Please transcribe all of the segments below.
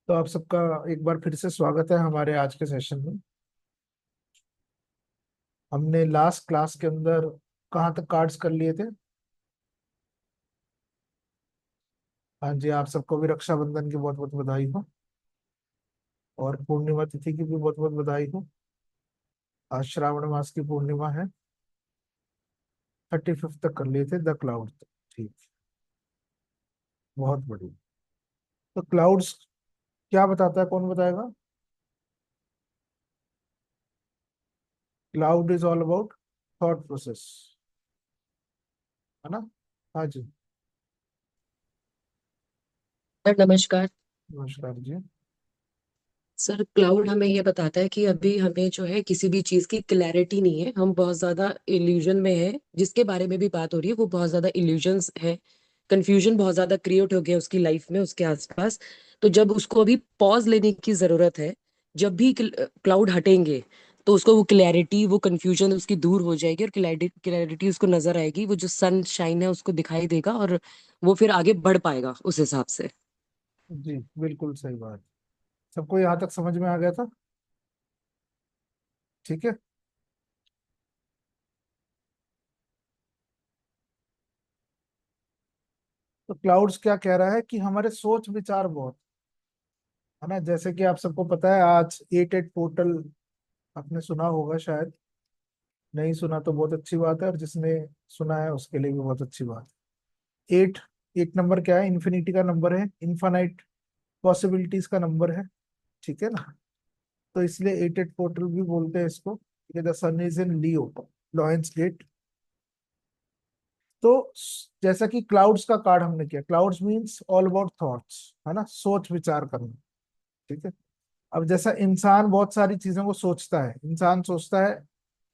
तो आप सबका एक बार फिर से स्वागत है हमारे आज के सेशन में। हमने लास्ट क्लास के अंदर कहाँ तक कार्ड्स कर लिए थे? हाँ जी, आप सबको भी रक्षाबंधन की बहुत बहुत बधाई हो और पूर्णिमा तिथि की भी बहुत बहुत बधाई हो। आज श्रावण मास की पूर्णिमा है। 35 तक कर लिए थे, द क्लाउड तक। ठीक, बहुत बढ़िया। तो क्लाउड्स क्या बताता है, कौन बताएगा? Cloud is all about thought process, है ना? हाँ जी। सर नमस्कार। नमस्कार जी। सर क्लाउड हमें ये बताता है कि अभी हमें जो है किसी भी चीज की क्लैरिटी नहीं है, हम बहुत ज्यादा इल्यूजन में है। जिसके बारे में भी बात हो रही है वो बहुत ज्यादा इल्यूजन्स है। कंफ्यूजन बहुत ज्यादा क्रिएट हो गया उसकी लाइफ में, उसके आसपास। तो जब उसको अभी पॉज लेने की जरूरत है, जब भी क्लाउड हटेंगे तो उसको वो क्लैरिटी, वो कंफ्यूजन उसकी दूर हो जाएगी और क्लैरिटी उसको नजर आएगी। वो जो सन शाइन है उसको दिखाई देगा और वो फिर आगे बढ़ पाएगा उस हिसाब से। जी, बिल्कुल सही बात। सबको यहाँ तक समझ में आ गया था? ठीक है। तो क्लाउड्स क्या कह रहा है कि हमारे सोच विचार बहुत, है ना? जैसे कि आप सबको पता है, आज एट एट पोर्टल आपने सुना होगा शायद। नहीं सुना तो बहुत अच्छी बात है, और जिसने सुना है उसके लिए भी बहुत अच्छी बात है। एट, एट नंबर क्या है? इन्फिनिटी का नंबर है, इनफाइनाइट पॉसिबिलिटीज का नंबर है। ठीक है ना? तो इसलिए एट एट पोर्टल भी बोलते हैं इसको। The sun is in Leo, lion's gate. तो जैसा कि क्लाउड्स का कार्ड हमने किया, clouds means all about thoughts, है ना? सोच विचार करना। ठीक है। अब जैसा इंसान बहुत सारी चीजों को सोचता है, इंसान सोचता है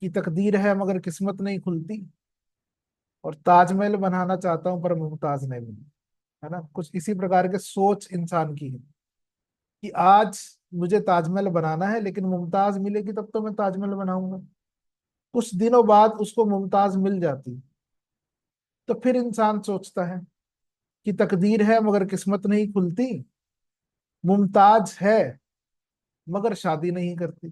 कि तकदीर है मगर किस्मत नहीं खुलती, और ताजमहल बनाना चाहता हूं पर मुमताज नहीं मिली, है ना? कुछ इसी प्रकार के सोच इंसान की है कि आज मुझे ताजमहल बनाना है, लेकिन मुमताज मिलेगी तब तो मैं ताजमहल बनाऊंगा। कुछ दिनों बाद उसको मुमताज मिल जाती, तो फिर इंसान सोचता है कि तकदीर है मगर किस्मत नहीं खुलती, मुमताज है मगर शादी नहीं करती।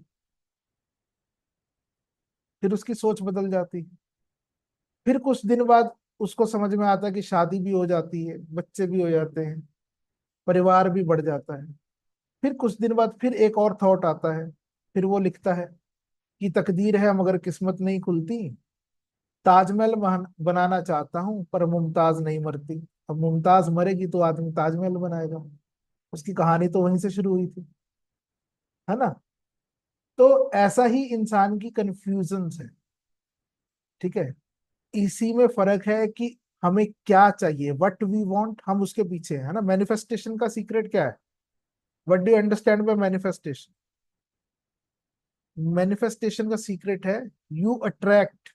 फिर उसकी सोच बदल जाती। फिर कुछ दिन बाद उसको समझ में आता है कि शादी भी हो जाती है, बच्चे भी हो जाते हैं, परिवार भी बढ़ जाता है। फिर कुछ दिन बाद फिर एक और थॉट आता है। फिर वो लिखता है कि तकदीर है मगर किस्मत नहीं खुलती, ताजमहल बनाना चाहता हूँ पर मुमताज नहीं मरती। अब मुमताज मरेगी तो आदमी ताजमहल बनाएगा। उसकी कहानी तो वहीं से शुरू हुई थी, है ना? तो ऐसा ही इंसान की कंफ्यूजन है। ठीक है। इसी में फर्क है कि हमें क्या चाहिए, वट वी वांट, हम उसके पीछे हैं, है ना? मैनिफेस्टेशन का सीक्रेट क्या है? What do you understand by manifestation? Manifestation का सीक्रेट है, यू अट्रैक्ट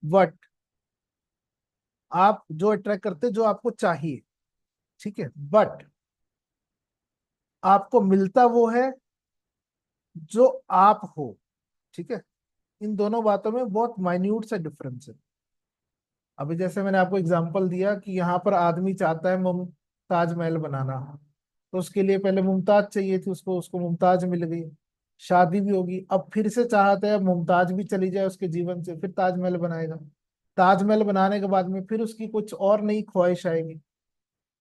व्हाट, आप जो अट्रैक्ट करते जो आपको चाहिए। ठीक है। बट आपको मिलता वो है जो आप हो। ठीक है। इन दोनों बातों में बहुत माइन्यूट सा डिफरेंस है। अभी जैसे मैंने आपको एग्जांपल दिया कि यहाँ पर आदमी चाहता है मुमताज महल बनाना, तो उसके लिए पहले मुमताज चाहिए थी उसको, उसको मुमताज मिल गई, शादी भी होगी। अब फिर से चाहता है मुमताज भी चली जाए उसके जीवन से, फिर ताजमहल बनाएगा। ताजमहल बनाने के बाद में फिर उसकी कुछ और नई ख्वाहिश आएगी।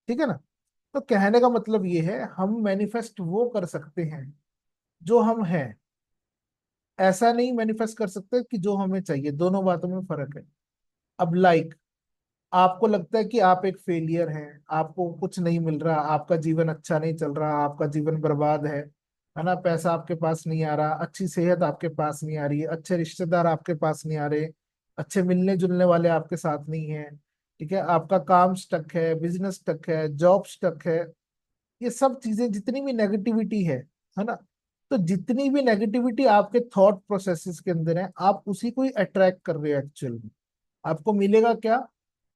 ठीक है ना? तो कहने का मतलब ये है, हम मैनिफेस्ट वो कर सकते हैं जो हम हैं, ऐसा नहीं मैनिफेस्ट कर सकते कि जो हमें चाहिए। दोनों बातों में फर्क है। अब आपको लगता है कि आप एक फेलियर हैं, आपको कुछ नहीं मिल रहा, आपका जीवन अच्छा नहीं चल रहा, आपका जीवन बर्बाद है ना? पैसा आपके पास नहीं आ रहा, अच्छी सेहत आपके पास नहीं आ रही है, अच्छे रिश्तेदार आपके पास नहीं आ रहे, अच्छे मिलने जुलने वाले आपके साथ नहीं है। ठीक है। आपका काम स्टक है, बिजनेस स्टक है, जॉब स्टक है। ये सब चीजें, जितनी भी नेगेटिविटी है ना? तो जितनी भी नेगेटिविटी आपके थॉट प्रोसेसेस के अंदर है, आप उसी को ही अट्रैक्ट कर रहे हो एक्चुअल में। आपको मिलेगा क्या?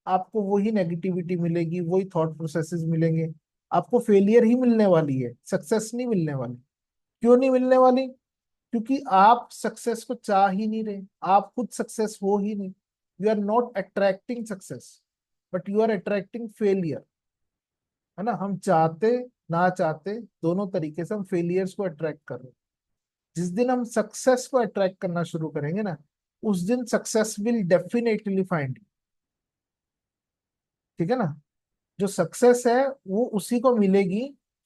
आपको वही नेगेटिविटी मिलेगी, वही थॉट प्रोसेसेस मिलेंगे। आपको फेलियर ही मिलने वाली है, सक्सेस नहीं मिलने वाली। क्यों नहीं मिलने वाली? क्योंकि आप सक्सेस को चाह ही नहीं रहे, आप खुद सक्सेस हो ही नहीं। You are not attracting success, but you are attracting failure, है ना? हम चाहते ना चाहते, दोनों तरीके से हम फेलियर्स को अट्रैक्ट कर रहे हैं। जिस दिन हम सक्सेस को अट्रैक्ट करना शुरू करेंगे ना, उस दिन सक्सेस विल डेफिनेटली फाइंड। ठीक है ना? जो सक्सेस है वो उसी को मिलेगी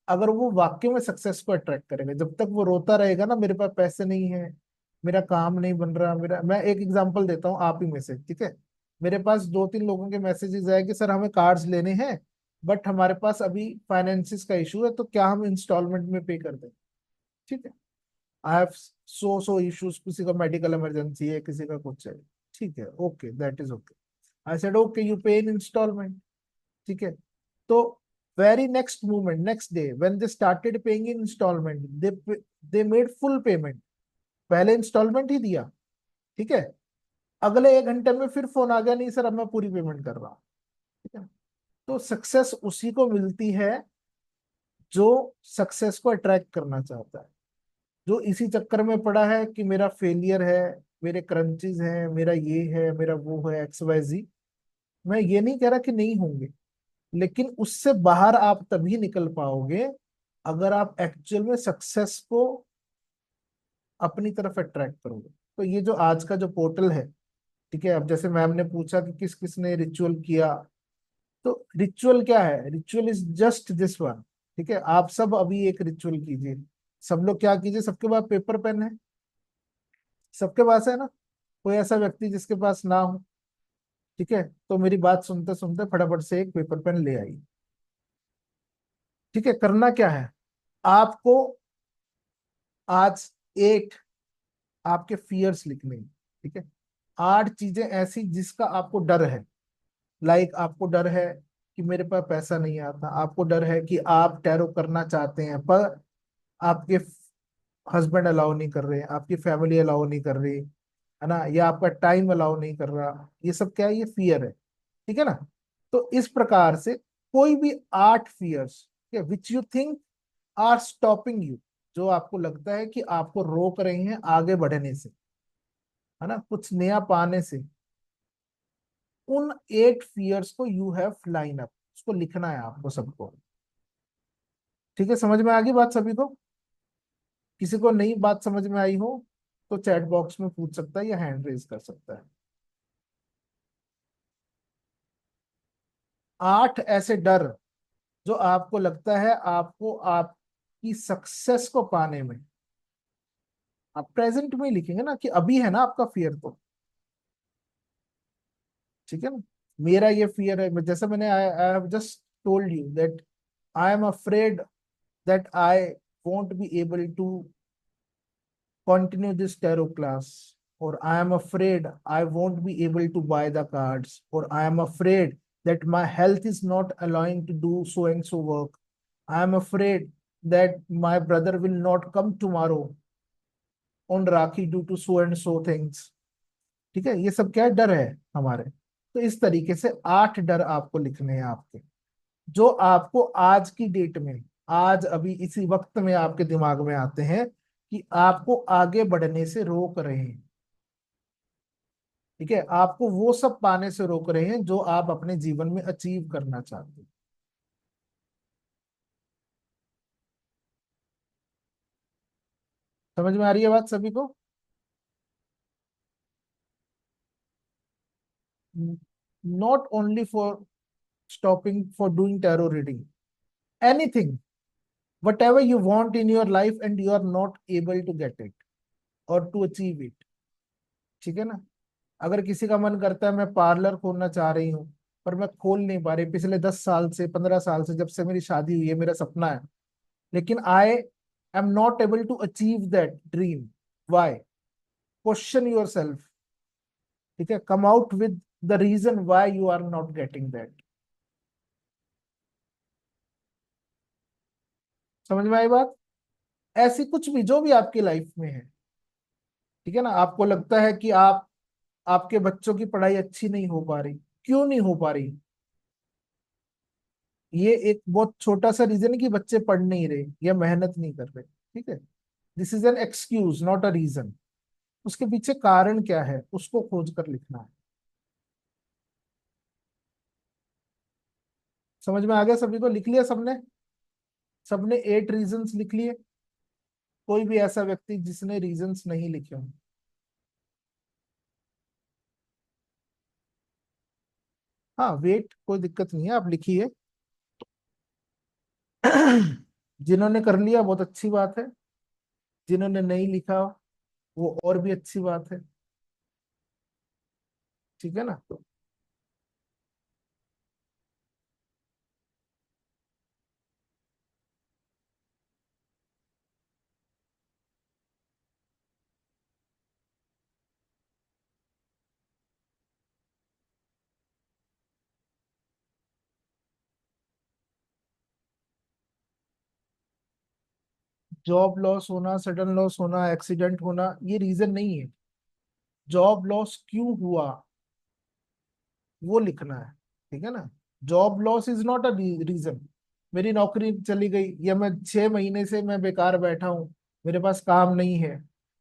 अगर वो वाकई में सक्सेस को अट्रैक्ट करेगा। जब तक वो रोता रहेगा ना, मेरे पास पैसे नहीं है, मेरा काम नहीं बन रहा, मेरा, मैं एक एग्जांपल देता हूँ आप ही में से, ठीक है। मेरे पास दो तीन लोगों के मैसेजेस आए कि सर हमें कार्ड्स लेने हैं, बट हमारे पास अभी फाइनेंसिस का इशू है, तो क्या हम इंस्टॉलमेंट में पे कर दें? ठीक है। आई हैव सो इश्यूज, किसी का मेडिकल इमरजेंसी है, किसी का कुछ है। ठीक है, okay, that is okay. I said okay, you pay in instalment. ठीक है। तो very next movement, next day when they started paying in instalment, they made full payment. पहले इंस्टॉलमेंट ही दिया, ठीक है। अगले 1 घंटे में फिर फोन आ गया, नहीं सर अब मैं पूरी पेमेंट कर रहा हूँ। ठीक है। तो सक्सेस उसी को मिलती है जो सक्सेस को अट्रैक्ट करना चाहता है। जो इसी चक्कर में पड़ा है कि मेरा फेलियर है, मेरे क्रंचेस हैं, मेरा ये है, मेरा वो है, XYZ। मैं ये नहीं कह रहा कि नहीं होंगे, लेकिन उससे बाहर आप तभी निकल पाओगे अगर आप एक्चुअल में सक्सेस को अपनी तरफ अट्रैक्ट करोगे। तो ये जो आज का जो पोर्टल है, ठीक है, अब जैसे मैम ने पूछा कि किस किस ने रिचुअल किया, तो रिचुअल क्या है? Ritual is just this one. ठीक है, आप सब अभी एक रिचुअल कीजिए। सब लोग क्या कीजिए, सबके पास पेपर पेन है? सबके पास है ना? कोई ऐसा व्यक्ति जिसके पास ना हो? ठीक है, तो मेरी बात सुनते सुनते फटाफट से एक पेपर पेन ले आई। ठीक है, करना क्या है आपको? आज 8 आपके फियर्स लिखने हैं, ठीक है। 8 चीजें ऐसी जिसका आपको डर है। लाइक आपको डर है कि मेरे पास पैसा नहीं आता, आपको डर है कि आप टैरो करना चाहते हैं पर आपके हस्बैंड अलाउ नहीं कर रहे, आपकी फैमिली अलाउ नहीं कर रही, है ना, या आपका टाइम अलाउ नहीं कर रहा। ये सब क्या है? ये फियर है। ठीक है ना? तो इस प्रकार से कोई भी 8 fears which you think are stopping you, जो आपको लगता है कि आपको रोक रही हैं आगे बढ़ने से, है ना, कुछ नया पाने से, उन 8 फियर्स को यू हैव लाइन अप, उसको लिखना है आपको सबको। ठीक है, समझ में आ गई बात सभी को? किसी को नई बात समझ में आई हो तो चैट बॉक्स में पूछ सकता है या हैंड रेज कर सकता है। 8 ऐसे डर जो आपको लगता है आपको आपकी सक्सेस को पाने में, आप प्रेजेंट में ही लिखेंगे ना कि अभी है ना आपका फियर तो। ठीक है ना? मेरा ये फियर है, जैसे मैंने I have just told you that I am afraid that I won't be able to continue this tarot class, or I am afraid I won't be able to buy the cards, or I am afraid that my health is not allowing to do so and so work. I am afraid that my brother will not come tomorrow on Rakhi due to so and so things. ठीक है, ये सब क्या डर है हमारे। तो इस तरीके से 8 डर आपको लिखने हैं आपके, जो आपको आज की डेट में, आज अभी इसी वक्त में आपके दिमाग में आते हैं कि आपको आगे बढ़ने से रोक रहे हैं। ठीक है, आपको वो सब पाने से रोक रहे हैं जो आप अपने जीवन में अचीव करना चाहते हैं। समझ में आ रही है बात सभी को? Not only for stopping for doing tarot reading, anything, whatever you want in your life and you are not able to get it और टू अचीव इट। ठीक है ना? अगर किसी का मन करता है मैं पार्लर खोलना चाह रही हूँ पर मैं खोल नहीं पा रही, पिछले 10 साल से, 15 साल से, जब से मेरी शादी हुई है मेरा सपना है, लेकिन I am not able to achieve that dream. Why? Question yourself. ठीक है, come out with the reason why you are not getting that. समझ में आई बात? ऐसी कुछ भी जो भी आपकी लाइफ में है, ठीक है ना, आपको लगता है कि आप, आपके बच्चों की पढ़ाई अच्छी नहीं हो पा रही, क्यों नहीं हो पा रही? ये एक बहुत छोटा सा रीजन है कि बच्चे पढ़ नहीं रहे या मेहनत नहीं कर रहे। ठीक है, this is an excuse not a reason. उसके पीछे कारण क्या है उसको खोज कर लिखना है। समझ में आ गया सभी को? लिख लिया सबने? सबने 8 रीजंस लिख लिए, कोई भी ऐसा व्यक्ति जिसने रीजंस नहीं लिखे हों? हाँ वेट, कोई दिक्कत नहीं है, आप लिखिए। जिन्होंने कर लिया बहुत अच्छी बात है, जिन्होंने नहीं लिखा वो और भी अच्छी बात है। ठीक है ना? जॉब लॉस होना, सडन लॉस होना, एक्सीडेंट होना, ये रीजन नहीं है। जॉब लॉस क्यों हुआ वो लिखना है। ठीक है ना? Job loss is not a reason. मेरी नौकरी चली गई, या मैं 6 महीने से मैं बेकार बैठा हूं, मेरे पास काम नहीं है,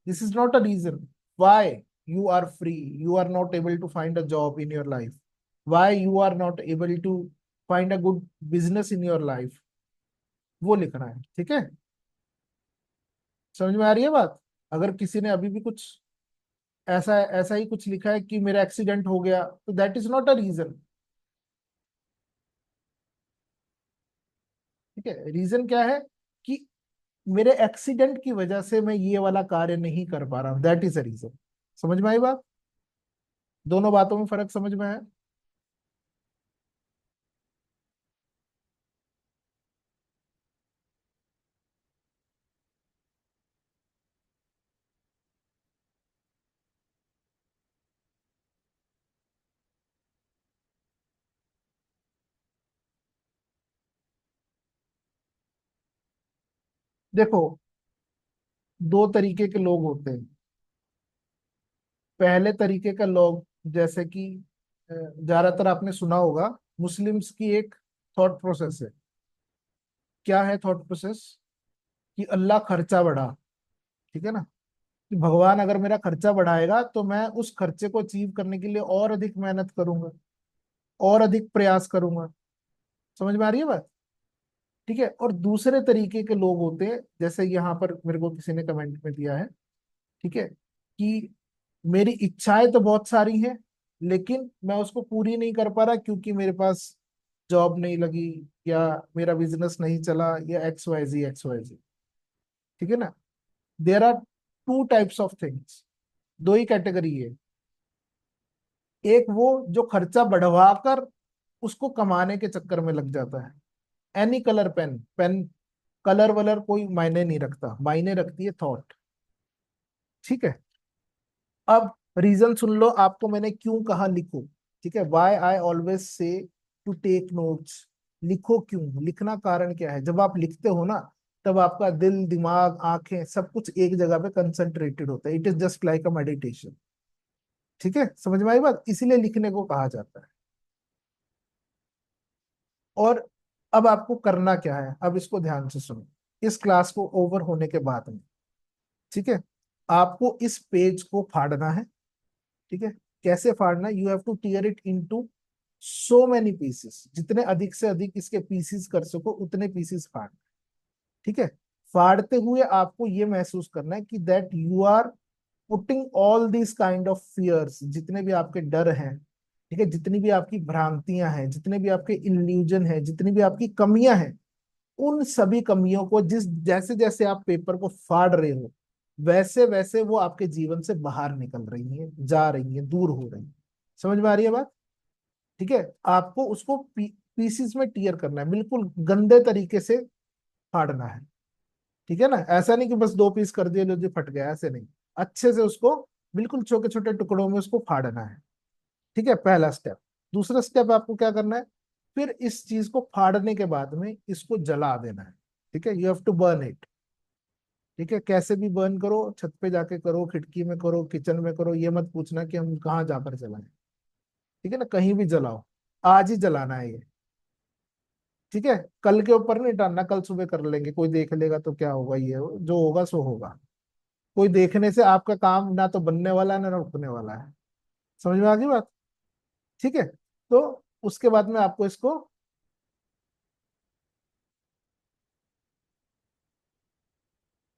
this is not a reason why you are free, you are not able to find a job in your life, why you are not able to find a good business in your life, वो लिखना है। ठीक है? समझ में आ रही है बात? अगर किसी ने अभी भी कुछ ऐसा ऐसा ही कुछ लिखा है कि मेरा एक्सीडेंट हो गया, तो that is not a reason. ठीक है? रीजन क्या है? कि मेरे एक्सीडेंट की वजह से मैं ये वाला कार्य नहीं कर पा रहा हूं, दैट इज अ रीजन। समझ में आई बात? दोनों बातों में फर्क समझ में आया? देखो, दो तरीके के लोग होते हैं। पहले तरीके का लोग, जैसे कि ज्यादातर आपने सुना होगा, मुस्लिम्स की एक थॉट प्रोसेस है। क्या है थॉट प्रोसेस? कि अल्लाह खर्चा बढ़ा। ठीक है ना? कि भगवान अगर मेरा खर्चा बढ़ाएगा तो मैं उस खर्चे को अचीव करने के लिए और अधिक मेहनत करूंगा, और अधिक प्रयास करूंगा। समझ में आ रही है बात? ठीक है? और दूसरे तरीके के लोग होते हैं, जैसे यहाँ पर मेरे को किसी ने कमेंट में दिया है, ठीक है, कि मेरी इच्छाएं तो बहुत सारी हैं, लेकिन मैं उसको पूरी नहीं कर पा रहा क्योंकि मेरे पास जॉब नहीं लगी, या मेरा बिजनेस नहीं चला, या X Y G X Y G. ठीक है ना? There are two types of things, दो ही कैटेगरी है। एक वो जो खर्चा बढ़वा कर उसको कमाने के चक्कर में लग जाता है। Any colour pen, pen colour वलर कोई मायने नहीं रखता, मायने रखती है थॉट। ठीक है? अब रीजन सुन लो, आपको मैंने क्यों कहा लिखो। ठीक है? Why I always say to take notes. लिखो क्यों, लिखना कारण क्या है? जब आप लिखते हो ना, तब आपका दिल, दिमाग, आंखें, सब कुछ एक जगह पे कंसंट्रेटेड होता है। It is just like a meditation. ठीक है? समझ में आई बात? इसीलिए लिखने को कहा जाता है। और अब आपको करना क्या है, अब इसको ध्यान से सुनो, इस क्लास को ओवर होने के बाद में, ठीक है, आपको इस पेज को फाड़ना है। ठीक है? कैसे फाड़ना है? You have to tear it into so many pieces, जितने अधिक से अधिक इसके पीसेस कर सको उतने पीसेस फाड़ना। ठीक है? फाड़ते हुए आपको ये महसूस करना है कि that you are putting all this kind of fears, जितने भी आपके डर हैं, ठीक है, जितनी भी आपकी भ्रांतियां हैं, जितने भी आपके इल्यूजन हैं, जितनी भी आपकी कमियां हैं, उन सभी कमियों को, जिस जैसे जैसे आप पेपर को फाड़ रहे हो, वैसे वैसे वो आपके जीवन से बाहर निकल रही हैं, जा रही हैं, दूर हो रही हैं। समझ में आ रही है बात? ठीक है? आपको उसको पीसीस में टीयर करना है, बिल्कुल गंदे तरीके से फाड़ना है। ठीक है ना? ऐसा नहीं कि बस 2 पीस कर दिए लो जी फट गया, ऐसे नहीं। अच्छे से उसको बिल्कुल छोटे छोटे टुकड़ों में उसको फाड़ना है। ठीक है? पहला स्टेप। दूसरा स्टेप आपको क्या करना है? फिर इस चीज को फाड़ने के बाद में इसको जला देना है। ठीक है? You have to burn it. ठीक है? कैसे भी बर्न करो, छत पे जाके करो, खिड़की में करो, किचन में करो, ये मत पूछना कि हम कहाँ जाकर जलाएं। ठीक है ना? कहीं भी जलाओ, आज ही जलाना है ये। ठीक है? कल के ऊपर नहीं टालना, कल सुबह कर लेंगे, कोई देख लेगा तो क्या होगा, ये जो होगा सो होगा। कोई देखने से आपका काम ना तो बनने वाला है ना रुकने वाला है। समझ में आ गई बात? ठीक है? तो उसके बाद में आपको इसको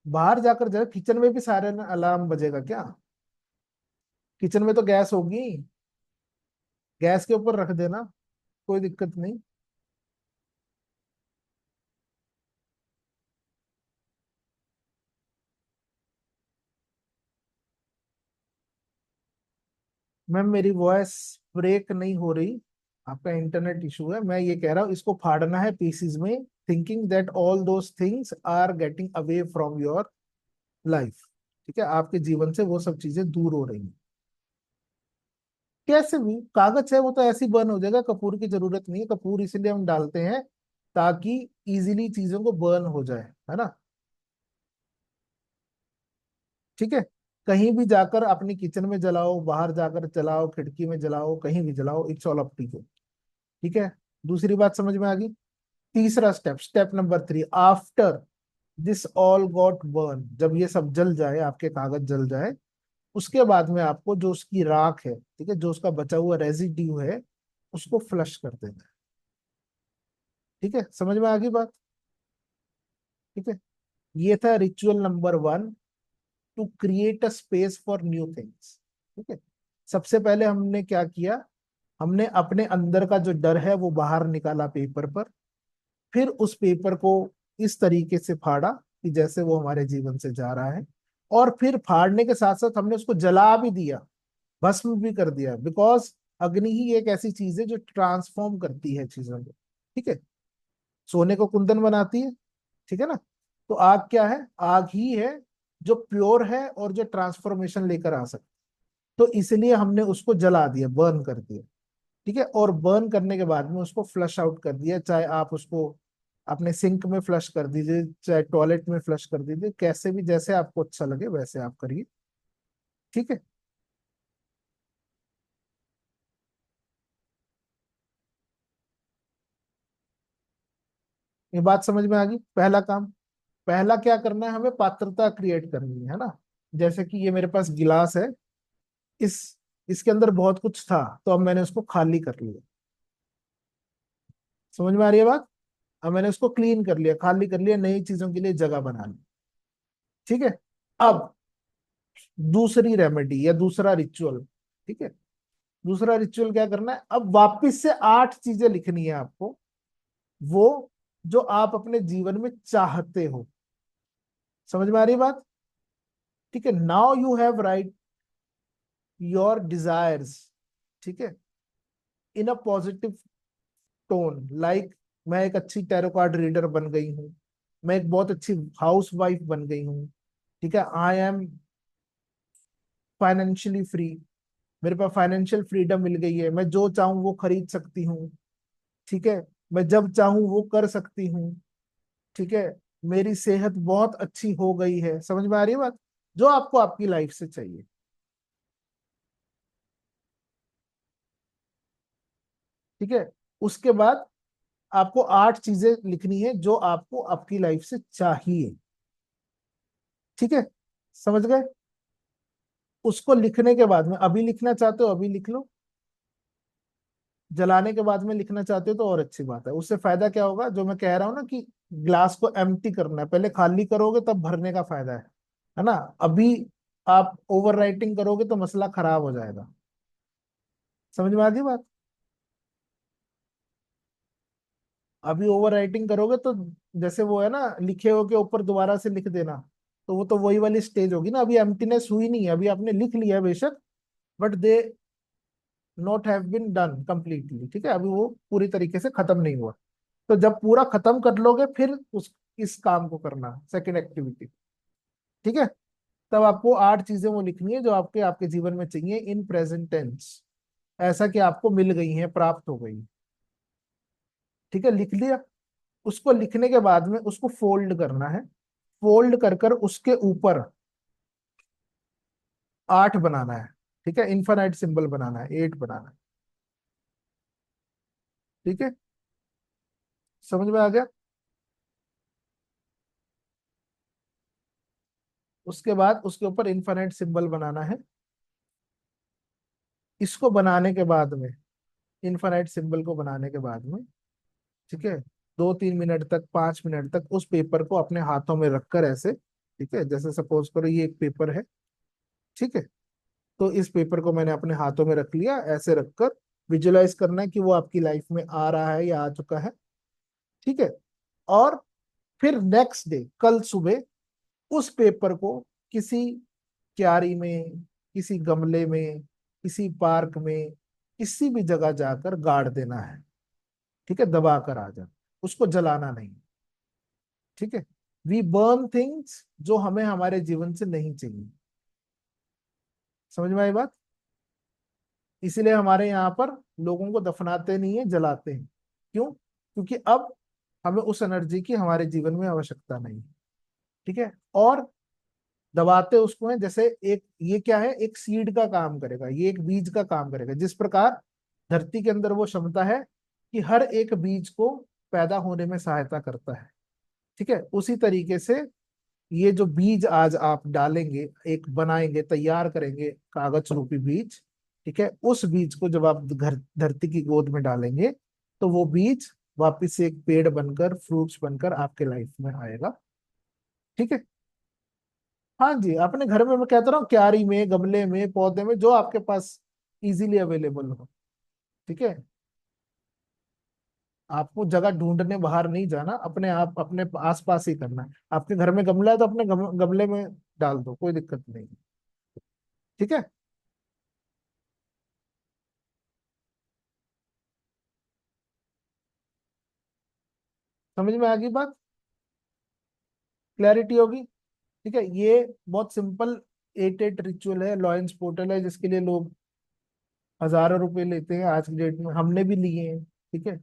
बाहर जाकर जरा, किचन में भी सारे अलार्म बजेगा क्या? किचन में तो गैस होगी, गैस के ऊपर रख देना, कोई दिक्कत नहीं। मैम मेरी वॉइस ब्रेक नहीं हो रही, आपका इंटरनेट इशू है। मैं ये कह रहा हूँ इसको फाड़ना है पीसीज में, thinking that all those things are getting away from your life. ठीक है, आपके जीवन से वो सब चीजें दूर हो रही हैं। कैसे भी कागज है वो तो ऐसे ही बर्न हो जाएगा, कपूर की जरूरत नहीं है। कपूर इसीलिए हम डालते हैं ताकि इजीली चीजों को बर्न हो जाए, है ना। ठीक है, कहीं भी जाकर अपनी किचन में जलाओ, बाहर जाकर जलाओ, खिड़की में जलाओ, कहीं भी जलाओ, it's all up to you. ठीक है, दूसरी बात समझ में आ गई। तीसरा step, step number 3, after this all got burn, जब ये सब जल जाए, आपके कागज जल जाए, उसके बाद में आपको जो उसकी राख है, ठीक है, जो उसका बचा हुआ रेजिड्यू है, उसको फ्लश कर देना है। ठीक है, समझ में आ गई बात? ठीक है, ये था ritual number 1, to create a space for new things. ठीक है, सबसे पहले हमने क्या किया, हमने अपने अंदर का जो डर है वो बाहर निकाला पेपर पर, फिर उस पेपर को इस तरीके से फाड़ा कि जैसे वो हमारे जीवन से जा रहा है, और फिर फाड़ने के साथ साथ हमने उसको जला भी दिया, भस्म भी कर दिया, बिकॉज अग्नि ही एक ऐसी चीज है जो ट्रांसफॉर्म करती है चीजों को। ठीक है, सोने को कुंदन बनाती है, ठीक है ना। तो आग क्या है? आग ही है जो प्योर है और जो ट्रांसफॉर्मेशन लेकर आ सकती है। तो इसलिए हमने उसको जला दिया, बर्न कर दिया। ठीक है, और बर्न करने के बाद में उसको फ्लश आउट कर दिया, चाहे आप उसको अपने सिंक में फ्लश कर दीजिए, चाहे टॉयलेट में फ्लश कर दीजिए, कैसे भी जैसे आपको अच्छा लगे वैसे आप करिए। ठीक है, ये बात समझ में आ गई। पहला काम, पहला क्या करना है, हमें पात्रता क्रिएट करनी है ना। जैसे कि ये मेरे पास गिलास है, इस इसके अंदर बहुत कुछ था, तो अब मैंने उसको खाली कर लिया। समझ में आ रही है बात? अब मैंने उसको क्लीन कर लिया, खाली कर लिया, नई चीजों के लिए जगह बना ली। ठीक है, अब दूसरी रेमेडी या दूसरा रिचुअल। ठीक है, दूसरा रिचुअल क्या करना है, अब वापस से 8 चीजें लिखनी है आपको, वो जो आप अपने जीवन में चाहते हो। समझ में आ रही है बात? ठीक है, now you have right your desires, ठीक है, इन अ पॉजिटिव टोन, लाइक मैं एक अच्छी टैरो कार्ड रीडर बन गई हूँ, मैं एक बहुत अच्छी हाउस वाइफ बन गई हूँ, ठीक है, आई एम फाइनेंशियली फ्री, मेरे पास फाइनेंशियल फ्रीडम मिल गई है, मैं जो चाहूँ वो खरीद सकती हूँ। ठीक है, मैं जब चाहूँ वो कर सकती हूँ। ठीक है, मेरी सेहत बहुत अच्छी हो गई है। समझ में आ रही है बात? जो आपको आपकी लाइफ से चाहिए। ठीक है, उसके बाद आपको 8 चीजें लिखनी है जो आपको आपकी लाइफ से चाहिए। ठीक है, समझ गए? उसको लिखने के बाद में, अभी लिखना चाहते हो अभी लिख लो, जलाने के बाद में लिखना चाहते हो तो और अच्छी बात है। उससे फायदा क्या होगा, जो मैं कह रहा हूं ना कि ग्लास को एम्प्टी करना है, पहले खाली करोगे तब भरने का फायदा है ना। अभी आप ओवर राइटिंग करोगे तो मसला खराब हो जाएगा। समझ में आ गई बात? अभी ओवर राइटिंग करोगे तो जैसे वो है ना, लिखे हो के ऊपर दोबारा से लिख देना, तो वो तो वही वाली स्टेज होगी ना। अभी एम्प्टीनेस हुई नहीं है, अभी आपने लिख लिया है बेशक, but they not have been done completely. ठीक है, अभी वो पूरी तरीके से खत्म नहीं हुआ। तो जब पूरा खत्म कर लोगे फिर उस इस काम को करना, सेकंड एक्टिविटी। ठीक है, तब आपको 8 चीजें वो लिखनी है जो आपके आपके जीवन में चाहिए इन प्रेजेंट टेंस, ऐसा कि आपको मिल गई हैं, प्राप्त हो गई। ठीक है, लिख लिया। उसको लिखने के बाद में उसको फोल्ड करना है, फोल्ड कर कर उसके ऊपर 8 बनाना है। ठीक है, इन्फानाइट सिंबल बनाना है, 8 बनाना है। ठीक है, समझ में आ गया? उसके बाद उसके ऊपर इन्फानाइट सिंबल बनाना है। इसको बनाने के बाद में, इन्फानाइट सिंबल को बनाने के बाद में, ठीक है, 2-3 मिनट तक, 5 मिनट तक उस पेपर को अपने हाथों में रखकर ऐसे ठीक है, जैसे सपोज करो ये एक पेपर है, ठीक है, तो इस पेपर को मैंने अपने हाथों में रख लिया, ऐसे रखकर विजुलाइज करना है कि वो आपकी लाइफ में आ रहा है या आ चुका है। ठीक है, और फिर नेक्स्ट डे, कल सुबह, उस पेपर को किसी क्यारी में, किसी गमले में, किसी पार्क में, किसी भी जगह जाकर गाड़ देना है। ठीक है, दबा कर आ जाना, उसको जलाना नहीं। ठीक है, वी बर्न थिंग्स जो हमें हमारे जीवन से नहीं चाहिए। समझ में आई बात? इसीलिए हमारे यहाँ पर लोगों को दफनाते नहीं है, जलाते हैं। क्यों? क्योंकि अब हमें उस एनर्जी की हमारे जीवन में आवश्यकता नहीं है। ठीक है, और दबाते उसको है, जैसे एक ये क्या है, एक सीड का काम करेगा, ये एक बीज का काम करेगा। जिस प्रकार धरती के अंदर वो क्षमता है कि हर एक बीज को पैदा होने में सहायता करता है, ठीक है, उसी तरीके से ये जो बीज आज आप डालेंगे, एक बनाएंगे, तैयार करेंगे कागज रूपी बीज, ठीक है, उस बीज को जब आप घर धरती की गोद में डालेंगे, तो वो बीज वापिस से एक पेड़ बनकर, फ्रूट्स बनकर आपके लाइफ में आएगा। ठीक है, हाँ जी, अपने घर में, मैं कहता रहा हूँ, क्यारी में, गमले में, पौधे में, जो आपके पास इजीली अवेलेबल हो। ठीक है, आपको जगह ढूंढने बाहर नहीं जाना, अपने आप अपने आसपास ही करना है। आपके घर में गमला है तो अपने गमले में डाल दो, कोई दिक्कत नहीं। ठीक है, समझ में आ गई बात? क्लैरिटी होगी? ठीक है, ये बहुत सिंपल 8-8 रिचुअल है, लॉयंस पोर्टल है, जिसके लिए लोग हजारों रुपए लेते हैं आज की डेट में, हमने भी लिए हैं। ठीक है,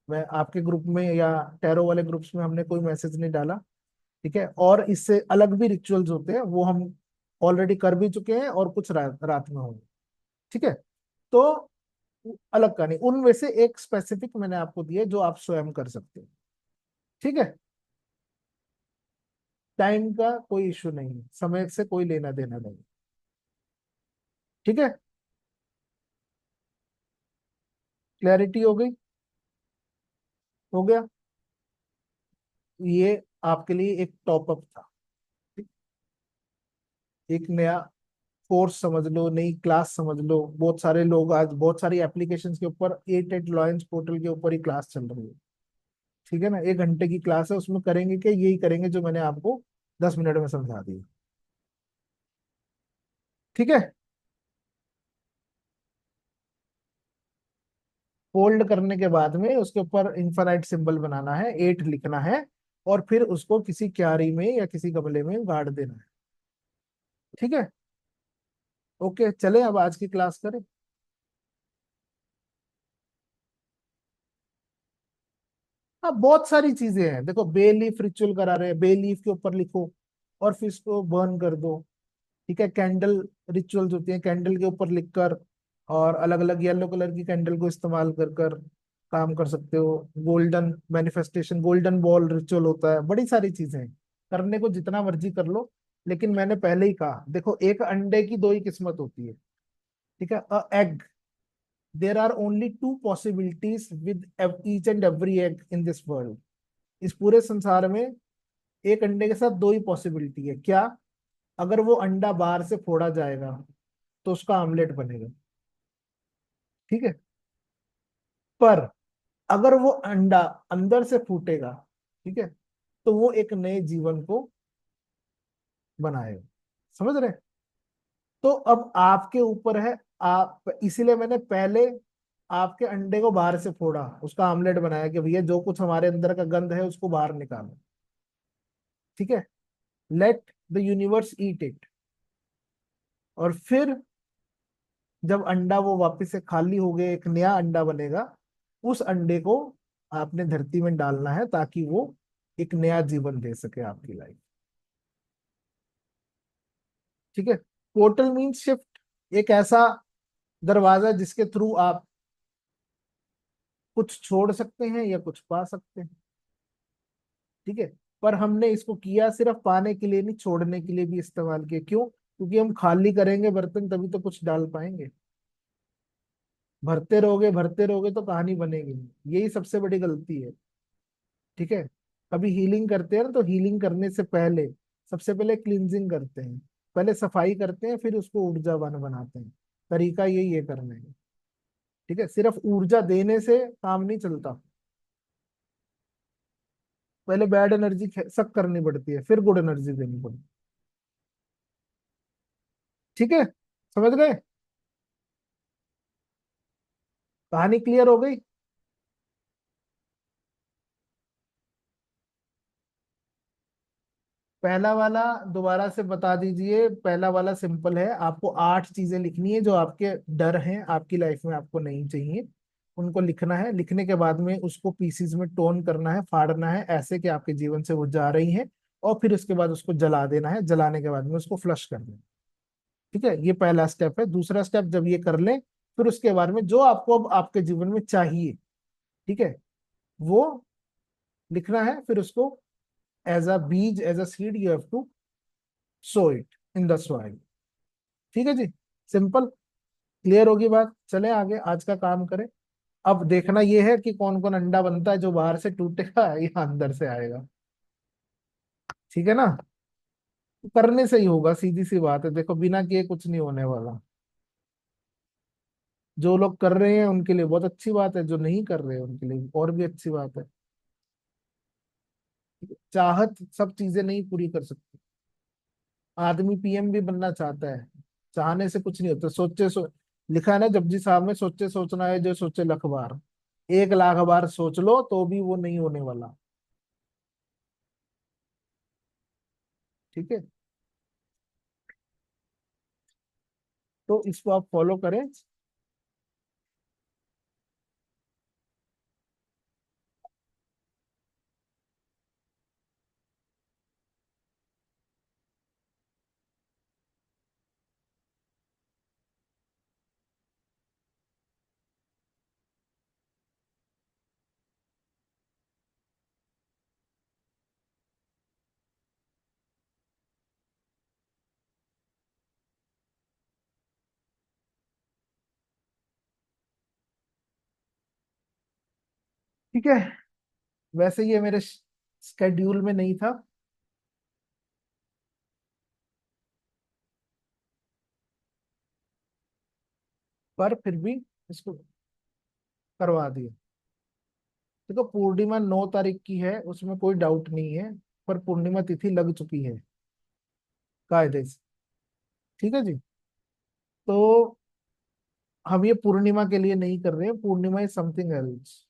मैं आपके ग्रुप में या टैरो वाले ग्रुप्स में हमने कोई मैसेज नहीं डाला। ठीक है, और इससे अलग भी रिचुअल्स होते हैं, वो हम ऑलरेडी कर भी चुके हैं, और कुछ रात में होंगे। ठीक है, तो अलग का नहीं, उनमें से एक स्पेसिफिक मैंने आपको दिया है, जो आप स्वयं कर सकते हैं। ठीक है, टाइम का कोई इश्यू नहीं है, समय से कोई लेना देना नहीं। ठीक है, क्लैरिटी हो गई? हो गया? ये आपके लिए एक टॉपअप था। ठीक? एक नया कोर्स समझ लो, नई क्लास समझ लो। बहुत सारे लोग आज बहुत सारी एप्लीकेशंस के ऊपर 8-8 लॉयंस पोर्टल के ऊपर ही क्लास चल रही है। ठीक है ना, 1 घंटे की क्लास है, उसमें करेंगे क्या? यही करेंगे जो मैंने आपको 10 मिनट में समझा दिया। ठीक है, फोल्ड करने के बाद में उसके ऊपर इन्फानाइट सिंबल बनाना है, 8 लिखना है, और फिर उसको किसी क्यारी में या किसी गमले में गाड़ देना है। ठीक है, ओके, चले अब आज की क्लास करें। हाँ, बहुत सारी चीजें हैं, देखो, बे लीफ रिचुअल करा रहे हैं, बे लीफ के ऊपर लिखो और फिर इसको बर्न कर दो। ठीक है, कैंडल रिचुअल्स होती हैं, कैंडल के ऊपर लिखकर, और अलग अलग येलो कलर की कैंडल को इस्तेमाल कर कर काम कर सकते हो। Golden manifestation, golden ball ritual होता है, बड़ी सारी चीजें हैं, करने को जितना मर्जी कर लो। लेकिन मैंने पहले ही कहा, देखो, एक अंडे की दो ही किस्मत होती है। ठीक है, a egg, there are only two possibilities with each and every egg in this world. इस पूरे संसार में एक अंडे के साथ दो ही पॉसिबिलिटी है। क्या? अगर वो अंडा बाहर से फोड़ा जाएगा तो उसका आमलेट बनेगा। ठीक है, पर अगर वो अंडा अंदर से फूटेगा, ठीक है, तो वो एक नए जीवन को बनाएगा। समझ रहे? तो अब आपके ऊपर है, आप, इसीलिए मैंने पहले आपके अंडे को बाहर से फोड़ा, उसका आमलेट बनाया कि भैया जो कुछ हमारे अंदर का गंद है उसको बाहर निकालो। ठीक है, let the universe eat it. और फिर जब अंडा वो वापस से खाली हो गया, एक नया अंडा बनेगा, उस अंडे को आपने धरती में डालना है, ताकि वो एक नया जीवन दे सके आपकी लाइफ। ठीक है, पोर्टल मीन्स शिफ्ट, एक ऐसा दरवाजा जिसके थ्रू आप कुछ छोड़ सकते हैं या कुछ पा सकते हैं। ठीक है, पर हमने इसको किया सिर्फ पाने के लिए नहीं, छोड़ने के लिए भी इस्तेमाल किया। क्यों? क्योंकि हम खाली करेंगे बर्तन तभी तो कुछ डाल पाएंगे। भरते रहोगे तो कहानी बनेगी नहीं। यही सबसे बड़ी गलती है। ठीक है, कभी हीलिंग करते हैं ना, तो हीलिंग करने से पहले सबसे पहले क्लींजिंग करते हैं, पहले सफाई करते हैं, फिर उसको ऊर्जावान बनाते हैं। तरीका यही है करने का। ठीक है, सिर्फ ऊर्जा देने से काम नहीं चलता। पहले बैड एनर्जी सक करनी पड़ती है, फिर गुड एनर्जी देनी पड़ती है। ठीक है, समझ गए? कहानी क्लियर हो गई? पहला वाला दोबारा से बता दीजिए। पहला वाला सिंपल है, आपको 8 चीजें लिखनी है जो आपके डर हैं आपकी लाइफ में, आपको नहीं चाहिए। उनको लिखना है, लिखने के बाद में उसको पीसीज में टोन करना है, फाड़ना है ऐसे कि आपके जीवन से वो जा रही है। और फिर उसके बाद उसको जला देना है, जलाने के बाद में उसको फ्लश कर देना। ठीक है, ये पहला स्टेप है। दूसरा स्टेप जब ये कर लें, फिर उसके बाद में जो आपको अब आपके जीवन में चाहिए, ठीक है, वो लिखना है। फिर उसको एज अ बीज, as a seed you have to sow it in the soil. ठीक है जी, सिंपल। क्लियर होगी बात? चले आगे, आज का काम करें। अब देखना ये है कि कौन कौन अंडा बनता है, जो बाहर से टूटेगा या अंदर से आएगा। ठीक है ना? करने से ही होगा, सीधी सी बात है। देखो, बिना किए कुछ नहीं होने वाला। जो लोग कर रहे हैं उनके लिए बहुत अच्छी बात है, जो नहीं कर रहे हैं उनके लिए और भी अच्छी बात है। चाहत सब चीजें नहीं पूरी कर सकती। आदमी पीएम भी बनना चाहता है, चाहने से कुछ नहीं होता। लिखा है ना जपजी साहब में, सोचे सोचना है जो सोचे लख बार। 1 लाख बार सोच लो तो भी वो नहीं होने वाला। ठीक है, तो इसको आप फॉलो करें। ठीक है, वैसे ये मेरे स्केड्यूल में नहीं था, पर फिर भी इसको करवा दिया। देखो, पूर्णिमा 9 तारीख की है, उसमें कोई डाउट नहीं है। पर पूर्णिमा तिथि लग चुकी है कायदे से। ठीक है जी। तो हम ये पूर्णिमा के लिए नहीं कर रहे हैं, पूर्णिमा इज समथिंग एल्स।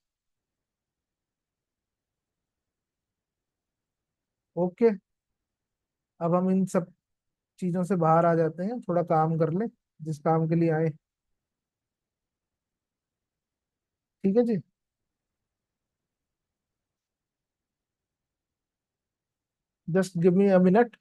ओके, अब हम इन सब चीजों से बाहर आ जाते हैं, थोड़ा काम कर ले जिस काम के लिए आए। ठीक है जी। Just give me a minute.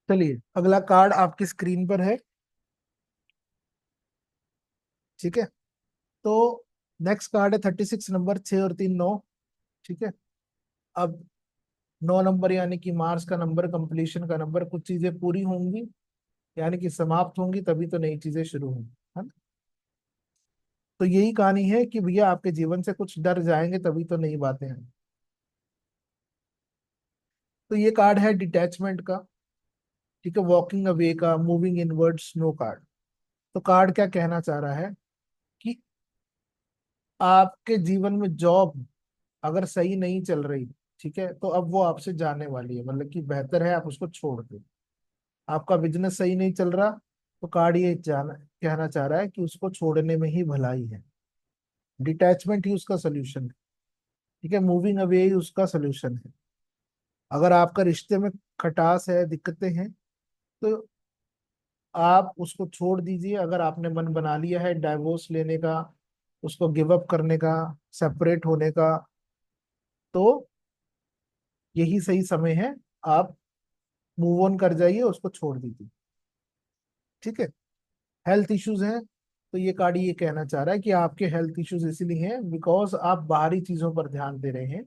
चलिए, अगला कार्ड आपकी स्क्रीन पर है। ठीक है, तो नेक्स्ट कार्ड है 36 नंबर, 6 और 3 9। ठीक है, अब 9 नंबर यानी कि मार्स का नंबर, कंप्लीशन का नंबर। कुछ चीजें पूरी होंगी यानी कि समाप्त होंगी, तभी तो नई चीजें शुरू होंगी, है ना? तो यही कहानी है कि भैया आपके जीवन से कुछ डर जाएंगे, तभी तो नई बातें हैं। तो ये कार्ड है डिटैचमेंट का। ठीक है, वॉकिंग अवे का, मूविंग इनवर्ड्स, नो कार्ड। तो कार्ड क्या कहना चाह रहा है कि आपके जीवन में जॉब अगर सही नहीं चल रही, ठीक है, तो अब वो आपसे जाने वाली है, मतलब कि बेहतर है आप उसको छोड़ दें। आपका बिजनेस सही नहीं चल रहा, तो कार्ड ये जाना कहना चाह रहा है कि उसको छोड़ने में ही भलाई है, डिटैचमेंट ही उसका सोल्यूशन है। ठीक है, मूविंग अवे ही उसका सोल्यूशन है। अगर आपका रिश्ते में खटास है, दिक्कतें हैं, तो आप उसको छोड़ दीजिए। अगर आपने मन बना लिया है डाइवोर्स लेने का, उसको गिव अप करने का, सेपरेट होने का, तो यही सही समय है। आप मूव ऑन कर जाइए, उसको छोड़ दीजिए। ठीक है। हेल्थ इश्यूज हैं, तो ये कार्ड ये कहना चाह रहा है कि आपके हेल्थ इश्यूज इसीलिए हैं बिकॉज आप बाहरी चीजों पर ध्यान दे रहे हैं।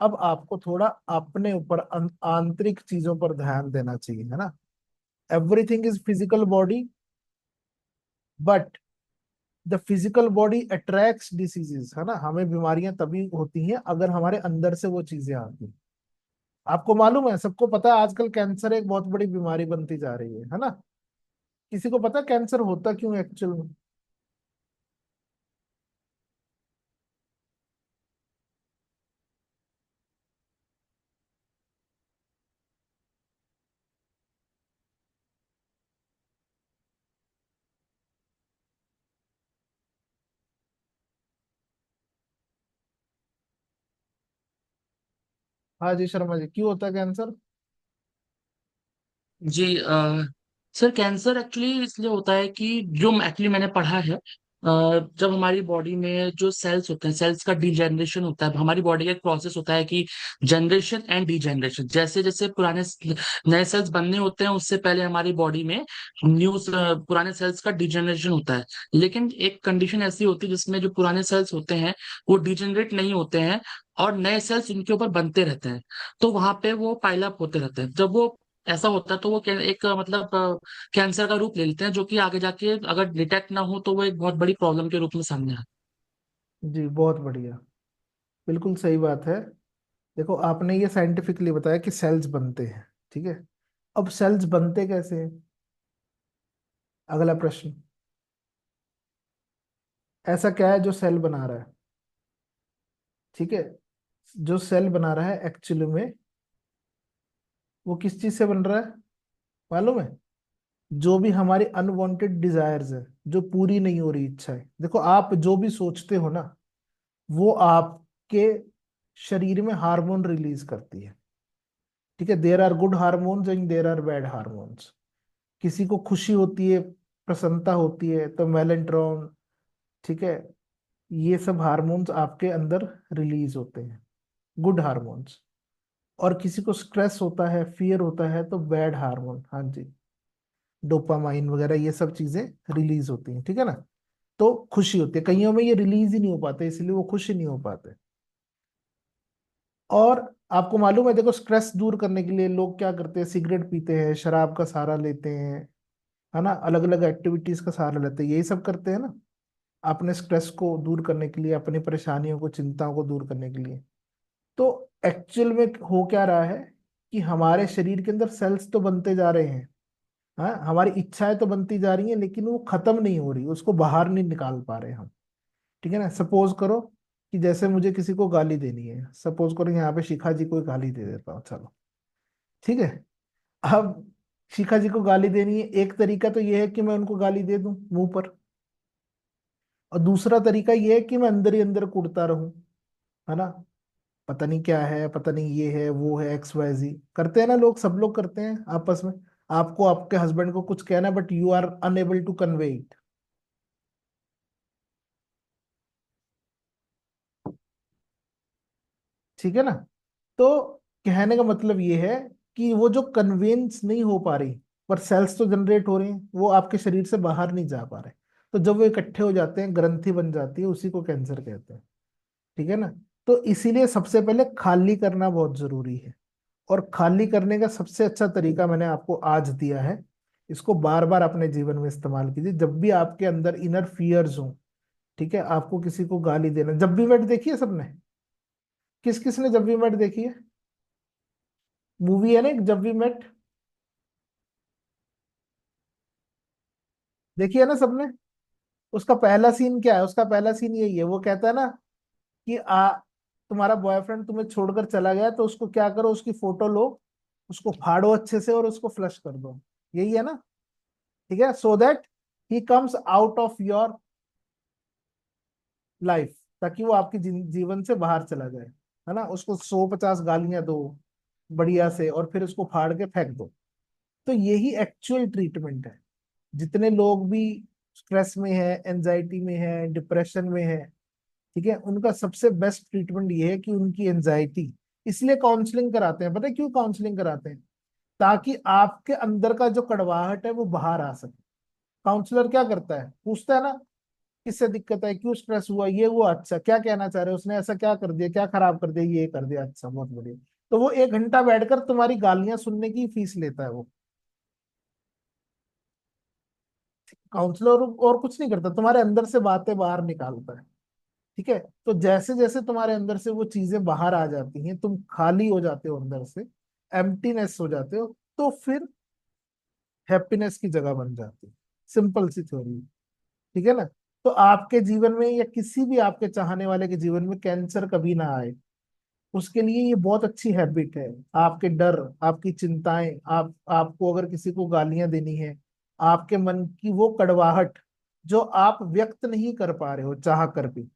अब आपको थोड़ा अपने ऊपर आंतरिक चीजों पर ध्यान देना चाहिए, है ना। Everything is physical body, but the physical body attracts diseases, है ना। हमें बीमारियां तभी होती हैं अगर हमारे अंदर से वो चीजें आती हैं। आपको मालूम है, सबको पता है आजकल कैंसर एक बहुत बड़ी बीमारी बनती जा रही है ना। किसी को पता है कैंसर होता क्यों एक्चुअल में? हाँ जी शर्मा जी, क्यों होता है कैंसर? जी सर, कैंसर एक्चुअली इसलिए होता है कि जो एक्चुअली मैंने पढ़ा है, जब हमारी बॉडी में जो सेल्स होते हैं, सेल्स का डीजनरेशन होता है। हमारी बॉडी का एक प्रोसेस होता है कि जनरेशन एंड डीजनरेशन, जैसे जैसे नए सेल्स बनने होते हैं, उससे पहले हमारी बॉडी में पुराने सेल्स का डीजनरेशन होता है। लेकिन एक कंडीशन ऐसी होती है जिसमें जो पुराने सेल्स होते हैं वो डीजनरेट नहीं होते हैं, और नए सेल्स उनके ऊपर बनते रहते हैं। तो वहां पे वो पाइलअप होते रहते हैं। जब वो ऐसा होता है तो वो एक मतलब कैंसर का रूप ले लेते हैं, जो कि आगे जाके अगर डिटेक्ट ना हो तो वो एक बहुत बड़ी प्रॉब्लम के रूप में सामने आता जी बहुत बढ़िया, बिल्कुल सही बात है। देखो आपने ये साइंटिफिकली बताया कि सेल्स बनते हैं, ठीक है। अब सेल्स बनते कैसे हैं? अगला प्रश्न, ऐसा क्या है जो सेल बना रहा है? ठीक है, जो सेल बना रहा है एक्चुअली में वो किस चीज से बन रहा है मालूम है? जो भी हमारी अनवांटेड डिजायर्स है, जो पूरी नहीं हो रही इच्छा है, देखो आप जो भी सोचते हो ना, वो आपके शरीर में हार्मोन रिलीज करती है। ठीक है, there are good hormones and there are bad hormones. किसी को खुशी होती है, प्रसन्नता होती है, तो मेलेंट्रॉन, ठीक है, ये सब हार्मोन्स आपके अंदर रिलीज होते हैं, गुड हार्मोन्स। और किसी को स्ट्रेस होता है, फियर होता है, तो बैड हार्मोन, हाँ जी, डोपामाइन वगैरह ये सब चीजें रिलीज होती हैं। ठीक है ना। तो खुशी होती है, कईयों में ये रिलीज ही नहीं हो पाते, इसलिए वो खुश ही नहीं हो पाते। और आपको मालूम है, देखो स्ट्रेस दूर करने के लिए लोग क्या करते हैं, सिगरेट पीते हैं, शराब का सहारा लेते हैं, है ना, अलग अलग एक्टिविटीज का सहारा लेते हैं, यही सब करते हैं ना, अपने स्ट्रेस को दूर करने के लिए, अपनी परेशानियों को, चिंताओं को दूर करने के लिए। तो एक्चुअल में हो क्या रहा है कि हमारे शरीर के अंदर सेल्स तो बनते जा रहे हैं, हाँ, हमारी इच्छाएं तो बनती जा रही हैं, लेकिन वो खत्म नहीं हो रही, उसको बाहर नहीं निकाल पा रहे हम। ठीक है ना। सपोज करो कि जैसे मुझे किसी को गाली देनी है, सपोज करो यहाँ पे शिखा जी को गाली दे देता हूँ, चलो, ठीक है। अब शिखा जी को गाली देनी है, एक तरीका तो ये है कि मैं उनको गाली दे दूं मुंह पर, और दूसरा तरीका ये है कि मैं अंदर ही अंदर कूटता रहूं, है ना। पता नहीं क्या है, पता नहीं ये है वो है, एक्स वाई जी करते हैं ना लोग, सब लोग करते हैं आपस में। आपको आपके हस्बैंड को कुछ कहना, but you are unable to convey it. ठीक है ना। तो कहने का मतलब ये है कि वो जो कन्वेंस नहीं हो पा रही, पर सेल्स तो जनरेट हो रही हैं, वो आपके शरीर से बाहर नहीं जा पा रहे। तो जब वो इकट्ठे हो जाते हैं, ग्रंथि बन जाती है, उसी को कैंसर कहते हैं। ठीक है ना। तो इसीलिए सबसे पहले खाली करना बहुत जरूरी है। और खाली करने का सबसे अच्छा तरीका मैंने आपको आज दिया है। इसको बार बार अपने जीवन में इस्तेमाल कीजिए, जब भी आपके अंदर इनर फियर्स हो। ठीक है, आपको किसी को गाली देना, जब भी मैट देखी है सबने? किस किस ने जब भी मैट देखी है? मूवी है ना एक, जब वी मेट, देखी है ना सबने? उसका पहला सीन क्या है? उसका पहला सीन यही है, वो कहता है ना कि तुम्हारा बॉयफ्रेंड तुम्हें छोड़कर चला गया, तो उसको क्या करो, उसकी फोटो लो, उसको फाड़ो अच्छे से और उसको फ्लश कर दो। यही है ना। ठीक है, so that he comes out of your life, ताकि वो आपके जीवन से बाहर चला जाए, है ना। उसको 150 गालियां दो बढ़िया से, और फिर उसको फाड़ के फेंक दो। तो यही एक्चुअल ट्रीटमेंट है। जितने लोग भी स्ट्रेस में है, एंजाइटी में है, डिप्रेशन में है, ठीक है, उनका सबसे बेस्ट ट्रीटमेंट ये है कि उनकी एंजाइटी, इसलिए काउंसलिंग कराते हैं। पता है क्यों काउंसलिंग कराते हैं? ताकि आपके अंदर का जो कड़वाहट है वो बाहर आ सके। काउंसलर क्या करता है, पूछता है ना, किससे दिक्कत है, क्यों स्ट्रेस हुआ, ये हुआ, अच्छा क्या कहना चाह रहे हो, उसने ऐसा क्या कर दिया, क्या खराब कर दिया, ये कर दिया, अच्छा बहुत बढ़िया। तो वो 1 घंटा बैठकर तुम्हारी गालियां सुनने की फीस लेता है वो। काउंसलर और कुछ नहीं करता, तुम्हारे अंदर से बातें बाहर निकालता है। ठीक है, तो जैसे जैसे तुम्हारे अंदर से वो चीजें बाहर आ जाती हैं, तुम खाली हो जाते हो अंदर से, एम्प्टीनेस हो जाते हो, तो फिर हैप्पीनेस की जगह बन जाती है। सिंपल सी थ्योरी, ठीक है ना। तो आपके जीवन में या किसी भी आपके चाहने वाले के जीवन में कैंसर कभी ना आए, उसके लिए ये बहुत अच्छी हैबिट है। आपके डर, आपकी चिंताएं, आपको अगर किसी को गालियां देनी है, आपके मन की वो कड़वाहट जो आप व्यक्त नहीं कर पा रहे हो चाह कर भी,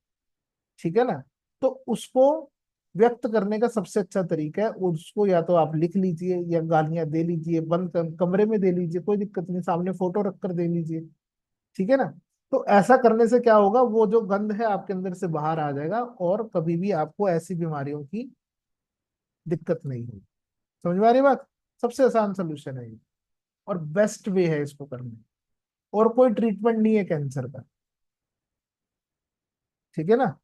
ठीक है ना, तो उसको व्यक्त करने का सबसे अच्छा तरीका है, उसको या तो आप लिख लीजिए या गालियां दे लीजिए, बंद कमरे में दे लीजिए, कोई दिक्कत नहीं, सामने फोटो रख कर दे लीजिए, ठीक है ना। तो ऐसा करने से क्या होगा, वो जो गंध है आपके अंदर से बाहर आ जाएगा, और कभी भी आपको ऐसी बीमारियों की दिक्कत नहीं होगी। समझ में आ रही बात? सबसे आसान सोल्यूशन है ये, और बेस्ट वे है इसको करने, और कोई ट्रीटमेंट नहीं है कैंसर का, ठीक है ना।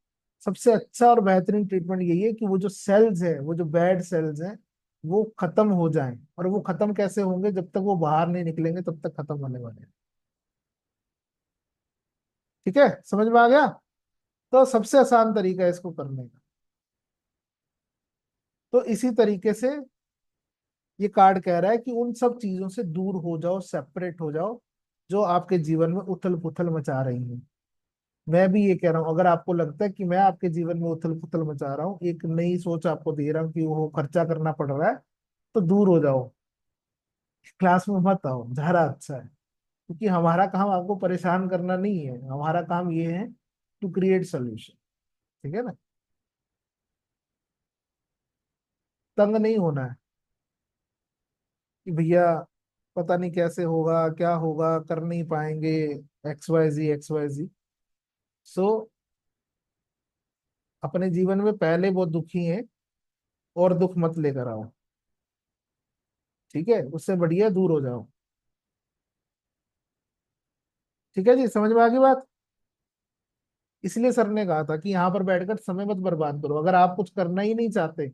सबसे अच्छा और बेहतरीन ट्रीटमेंट यही है कि वो जो सेल्स है, वो जो बैड सेल्स हैं, वो खत्म हो जाएं। और वो खत्म कैसे होंगे, जब तक वो बाहर नहीं निकलेंगे तब तक खत्म होने वाले हैं। ठीक है, समझ में आ गया? तो सबसे आसान तरीका है इसको करने का। तो इसी तरीके से ये कार्ड कह रहा है कि उन सब चीजों से दूर हो जाओ, सेपरेट हो जाओ, जो आपके जीवन में उथल पुथल मचा रही हैं। मैं भी ये कह रहा हूँ, अगर आपको लगता है कि मैं आपके जीवन में उथल पुथल मचा रहा हूँ, एक नई सोच आपको दे रहा हूँ कि वो खर्चा करना पड़ रहा है, तो दूर हो जाओ, क्लास में मत आओ, ज्यादा अच्छा है। क्योंकि हमारा काम आपको परेशान करना नहीं है, हमारा काम ये है टू क्रिएट सोल्यूशन, ठीक है ना। तंग नहीं होना है कि भैया पता नहीं कैसे होगा, क्या होगा, कर नहीं पाएंगे, x Y G X Y जी। सो अपने जीवन में पहले बहुत दुखी हैं, और दुख मत लेकर आओ, ठीक है, उससे बढ़िया दूर हो जाओ। ठीक है जी, समझ में आ गई बात? इसलिए सर ने कहा था कि यहाँ पर बैठकर समय मत बर्बाद करो। अगर आप कुछ करना ही नहीं चाहते,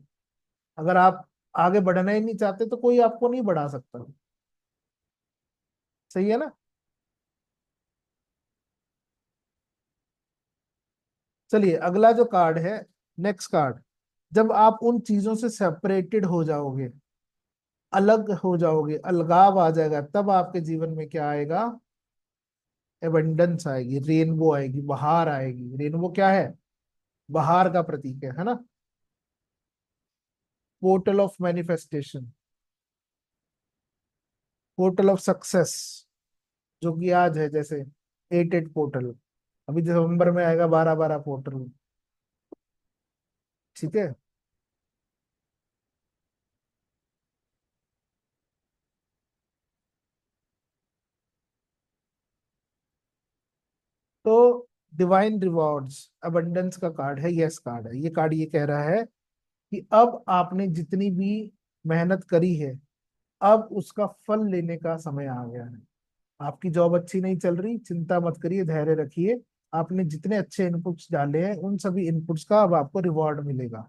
अगर आप आगे बढ़ना ही नहीं चाहते, तो कोई आपको नहीं बढ़ा सकता। सही है ना। चलिए अगला जो कार्ड है, नेक्स्ट कार्ड। जब आप उन चीजों से सेपरेटेड हो जाओगे, अलग हो जाओगे, अलगाव आ जाएगा, तब आपके जीवन में क्या आएगा? एबंडेंस आएगी, रेनबो आएगी, बहार आएगी। रेनबो क्या है? बहार का प्रतीक है ना। Portal of manifestation, portal of success, जो कि आज है जैसे 8-8 पोर्टल, अभी दिसंबर में आएगा 12-12 पोर्टल, ठीक है। तो डिवाइन रिवॉर्ड्स, अबंडेंस का कार्ड है, यस कार्ड है। ये कार्ड ये कह रहा है कि अब आपने जितनी भी मेहनत करी है, अब उसका फल लेने का समय आ गया है। आपकी जॉब अच्छी नहीं चल रही, चिंता मत करिए, धैर्य रखिए। आपने जितने अच्छे इनपुट्स डाले हैं, उन सभी इनपुट्स का अब आपको रिवॉर्ड मिलेगा,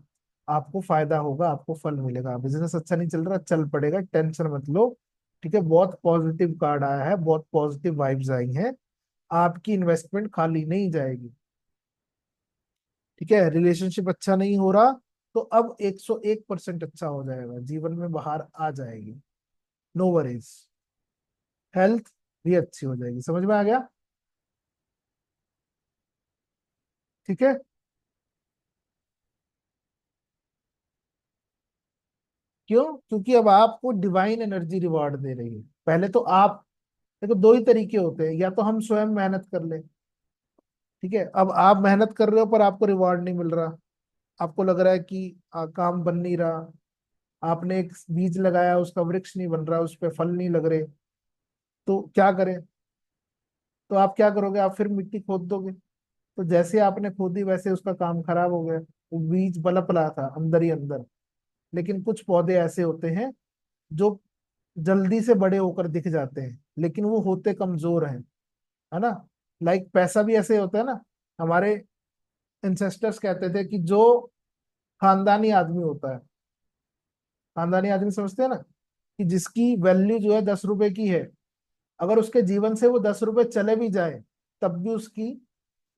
आपको फायदा होगा, आपको फल मिलेगा। बिजनेस अच्छा नहीं चल रहा, चल पड़ेगा, टेंशन मत लो। ठीक है, बहुत पॉजिटिव कार्ड आया है, बहुत पॉजिटिव वाइब्स आई हैं। आपकी इन्वेस्टमेंट खाली नहीं जाएगी। ठीक है, रिलेशनशिप अच्छा नहीं हो रहा, तो अब 101% अच्छा हो जाएगा, जीवन में बाहर आ जाएगी, नो वरीज। हेल्थ भी अच्छी हो जाएगी। समझ में आ गया? ठीक है। क्यों? क्योंकि अब आपको डिवाइन एनर्जी रिवॉर्ड दे रही है। पहले तो आप देखो दो ही तरीके होते हैं, या तो हम स्वयं मेहनत कर ले, ठीक है, अब आप मेहनत कर रहे हो पर आपको रिवॉर्ड नहीं मिल रहा, आपको लग रहा है कि काम बन नहीं रहा, आपने एक बीज लगाया उसका वृक्ष नहीं बन रहा, उस पर फल नहीं लग रहे, तो क्या करें? तो आप क्या करोगे? आप फिर मिट्टी खोद दोगे। तो जैसे आपने खोदी वैसे उसका काम खराब हो गया, वो बीज पनप रहा था अंदर ही अंदर। लेकिन कुछ पौधे ऐसे होते हैं जो जल्दी से बड़े होकर दिख जाते हैं, लेकिन वो होते कमजोर हैं, है ना। लाइक पैसा भी ऐसे होता है ना। हमारे इंसेस्टर्स कहते थे कि जो खानदानी आदमी होता है, खानदानी आदमी समझते हैं ना, कि जिसकी वैल्यू जो है 10 रुपए की है, अगर उसके जीवन से वो 10 रुपए चले भी जाए, तब भी उसकी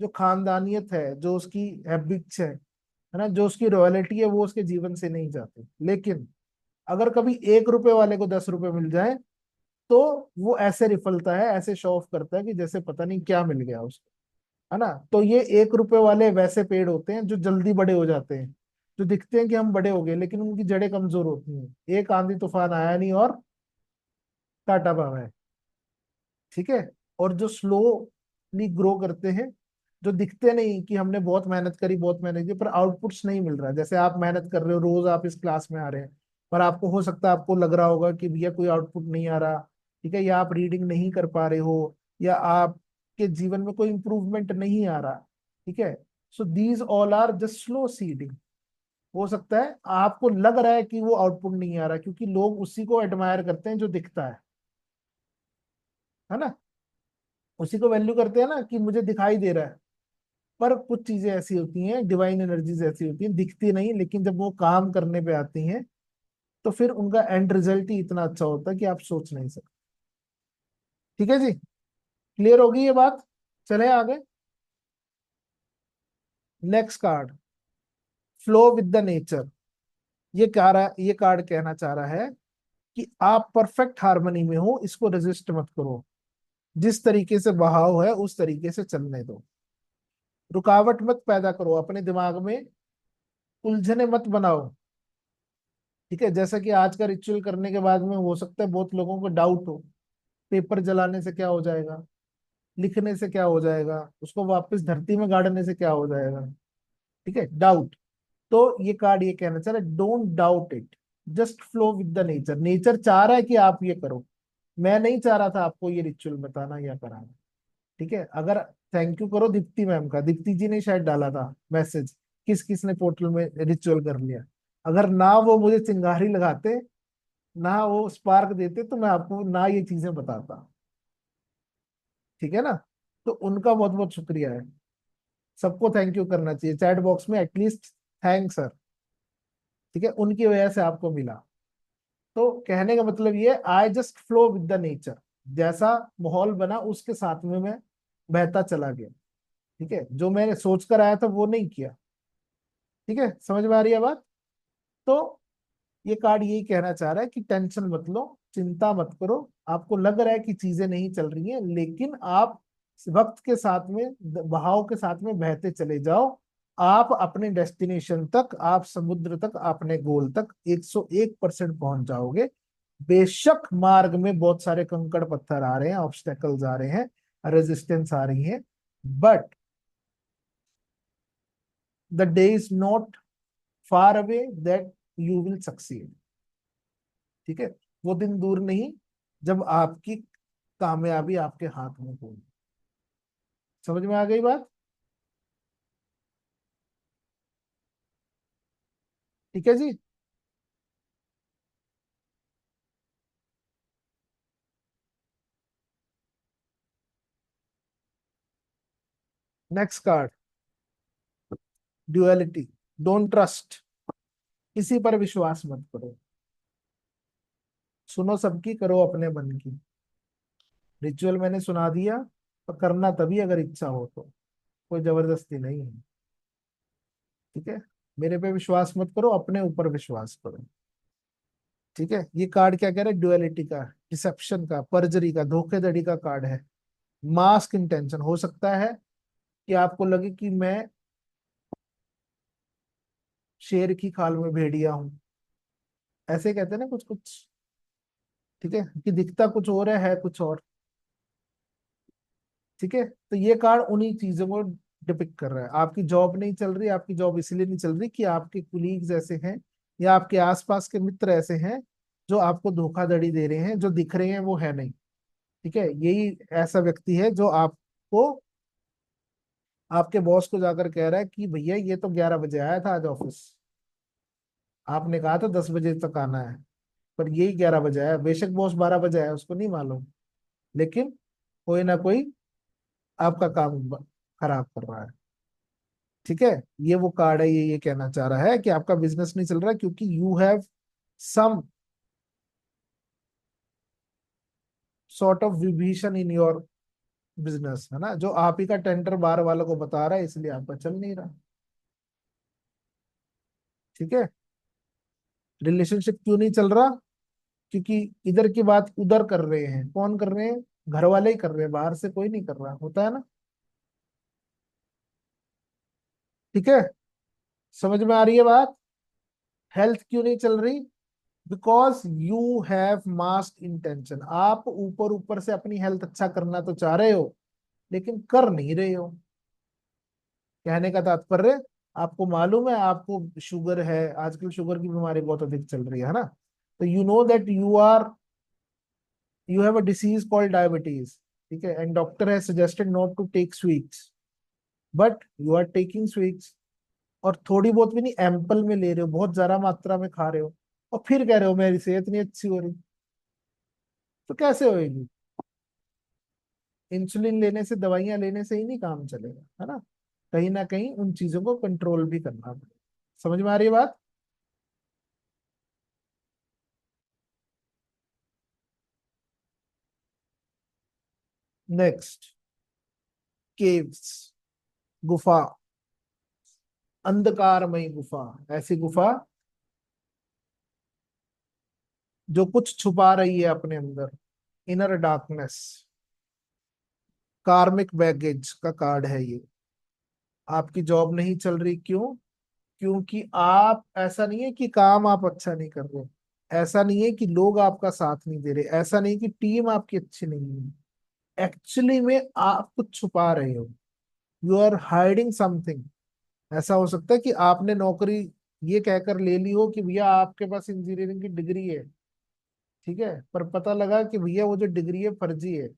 जो खानदानियत है, जो उसकी हैबिट्स है ना, जो उसकी रॉयल्टी है, वो उसके जीवन से नहीं जाती। लेकिन अगर कभी 1 रुपए वाले को 10 रुपए मिल जाए, तो वो ऐसे रिफलता है, ऐसे शो ऑफ करता है कि जैसे पता नहीं क्या मिल गया उसको, है ना। तो ये 1 रुपए वाले वैसे पेड़ होते हैं जो जल्दी बड़े हो जाते हैं, जो दिखते हैं कि हम बड़े हो गए, लेकिन उनकी जड़ें कमजोर होती हैं, एक आंधी तूफान आया नहीं और टाटा बाय है, ठीक है। और जो स्लोली ग्रो करते हैं, जो दिखते नहीं कि हमने बहुत मेहनत करी, बहुत मेहनत की, पर आउटपुट्स नहीं मिल रहा, जैसे आप मेहनत कर रहे हो, रोज आप इस क्लास में आ रहे हैं, पर आपको हो सकता है आपको लग रहा होगा कि भैया कोई आउटपुट नहीं आ रहा, ठीक है, या आप रीडिंग नहीं कर पा रहे हो, या आपके जीवन में कोई इंप्रूवमेंट नहीं आ रहा, ठीक है। So these all are just slow seeding. हो सकता है आपको लग रहा है कि वो आउटपुट नहीं आ रहा, क्योंकि लोग उसी को एडमायर करते हैं जो दिखता है ना, उसी को वैल्यू करते हैं ना कि मुझे दिखाई दे रहा है। पर कुछ चीजें ऐसी होती हैं, डिवाइन एनर्जीज ऐसी होती हैं, दिखती नहीं, लेकिन जब वो काम करने पे आती हैं, तो फिर उनका एंड रिजल्ट ही इतना अच्छा होता है कि आप सोच नहीं सकते। ठीक है जी, क्लियर होगी ये बात? चले आगे। Next card, flow with the nature. ये कार्ड कहना चाह रहा है कि आप परफेक्ट हार्मनी में हो, इसको रेजिस्ट मत करो, जिस तरीके से बहाव है उस तरीके से चलने दो, रुकावट मत पैदा करो, अपने दिमाग में उलझने मत बनाओ, ठीक है। जैसा कि आज का रिचुअल करने के बाद में हो सकता है बहुत लोगों को डाउट हो, पेपर जलाने से क्या हो जाएगा, लिखने से क्या हो जाएगा, उसको वापस धरती में गाड़ने से क्या हो जाएगा, ठीक है, डाउट। तो ये कार्ड ये कहना चाह रहा है, don't doubt it, just flow with the nature. Nature चाह रहा है कि आप ये करो, मैं नहीं चाह रहा था आपको ये रिचुअल बताना या कराना, ठीक है। अगर थैंक यू करो दीप्ति मैम का, दीप्ति जी ने शायद डाला था मैसेज, किस किस ने पोर्टल में रिचुअल कर लिया। अगर ना वो मुझे चिंगारी लगाते, ना वो स्पार्क देते, तो मैं आपको ना ये चीजें बताता, ठीक है ना। तो उनका बहुत बहुत शुक्रिया है, सबको थैंक यू करना चाहिए चैट बॉक्स में, एटलीस्ट थैंक सर, ठीक है, उनकी वजह से आपको मिला। तो कहने का मतलब ये, I just flow with the nature, जैसा माहौल बना उसके साथ में मैं बहता चला गया, ठीक है, जो मैंने सोच कर आया था वो नहीं किया, ठीक है, समझ में आ रही है बात? तो ये कार्ड यही कहना चाह रहा है कि टेंशन मत लो, चिंता मत करो, आपको लग रहा है कि चीजें नहीं चल रही हैं, लेकिन आप वक्त के साथ में, बहाव के साथ में बहते चले जाओ, आप अपने डेस्टिनेशन तक, आप समुद्र तक, अपने गोल तक 101% पहुंच जाओगे। बेशक मार्ग में बहुत सारे कंकड़ पत्थर आ रहे हैं, ऑब्स्टेकल्स आ रहे हैं, रेजिस्टेंस आ रही है, but the day is not far away that you will succeed, ठीक है। वो दिन दूर नहीं जब आपकी कामयाबी आपके हाथ में होगी। समझ में आ गई बात? ठीक है जी। Next card, duality. Don't trust, किसी पर विश्वास मत करो, सुनो सबकी, करो अपने मन की। रिचुअल मैंने सुना दिया, तो करना तभी अगर इच्छा हो तो, कोई जबरदस्ती नहीं है, ठीक है। मेरे पे विश्वास मत करो, अपने ऊपर विश्वास करो, ठीक है। ये कार्ड क्या कह रहा है? ड्युअलिटी का, डिसेप्शन का, परजरी का, धोखेधड़ी का कार्ड है। मास्क इंटेंशन, हो सकता है कि आपको लगे कि मैं शेर की खाल में भेड़िया हूं, ऐसे कहते हैं ना कुछ कुछ, ठीक है, कि दिखता कुछ और है कुछ और, ठीक है, तो ये कार्ड उन्हीं चीजों को डिपिक्ट कर रहा है। आपकी जॉब नहीं चल रही, आपकी जॉब इसलिए नहीं चल रही कि आपके कुलीग्स ऐसे हैं या आपके आसपास के मित्र ऐसे हैं जो आपको धोखाधड़ी दे रहे हैं, जो दिख रहे हैं वो है नहीं। ठीक है, यही ऐसा व्यक्ति है जो आपको, आपके बॉस को जाकर कह रहा है कि भैया ये तो 11 बजे आया था आज ऑफिस, आपने कहा था 10 बजे तक आना है, पर यही 11 बजे आया। बेशक बॉस 12 बजे आया, उसको नहीं मालूम, लेकिन कोई ना कोई आपका काम खराब कर रहा है। ठीक है, ये वो कार्ड है, ये कहना चाह रहा है कि आपका बिजनेस नहीं चल रहा क्योंकि you have some sort of Vibhishan in your business, है ना, जो आप ही का टेंडर बाहर वालों को बता रहा है, इसलिए आपका चल नहीं रहा। ठीक है, रिलेशनशिप क्यों नहीं चल रहा? क्योंकि इधर की बात उधर कर रहे हैं। कौन कर रहे हैं? घर वाले ही कर रहे हैं, बाहर से कोई नहीं कर रहा, होता है ना। ठीक है, समझ में आ रही है बात? हेल्थ क्यों नहीं चल रही? Because you have massed intention. आप ऊपर ऊपर से अपनी हेल्थ अच्छा करना तो चाह रहे हो, लेकिन कर नहीं रहे हो। कहने का तात्पर्य, आपको मालूम है आपको शुगर है, आजकल शुगर की बीमारी बहुत अधिक चल रही है ना, तो you know that you have a disease called diabetes. ठीक है, and doctor has suggested not to take sweets, but you are taking sweets, और थोड़ी बहुत भी नहीं, एम्पल में ले रहे हो, बहुत ज्यादा मात्रा में खा रहे हो, और फिर कह रहे हो मेरी सेहत नहीं अच्छी हो रही। तो कैसे होएगी? इंसुलिन लेने से, दवाइयां लेने से ही नहीं काम चलेगा, है ना। कहीं ना कहीं उन चीजों को कंट्रोल भी करना पड़ेगा। समझ में आ रही है बात? नेक्स्ट, केव्स, गुफा, अंधकारमयी गुफा। ऐसी गुफा जो कुछ छुपा रही है अपने अंदर, इनर डार्कनेस। कार्मिक बैगेज का कार्ड है ये। आपकी जॉब नहीं चल रही, क्यों? क्योंकि आप, ऐसा नहीं है कि काम आप अच्छा नहीं कर रहे, ऐसा नहीं है कि लोग आपका साथ नहीं दे रहे, ऐसा नहीं कि टीम आपकी अच्छी नहीं है, एक्चुअली में आप कुछ छुपा रहे हो। You are hiding something. ऐसा हो सकता है कि आपने नौकरी ये कहकर ले ली हो कि भैया आपके पास इंजीनियरिंग की डिग्री है, ठीक है, पर पता लगा कि भैया वो जो डिग्री है फर्जी है।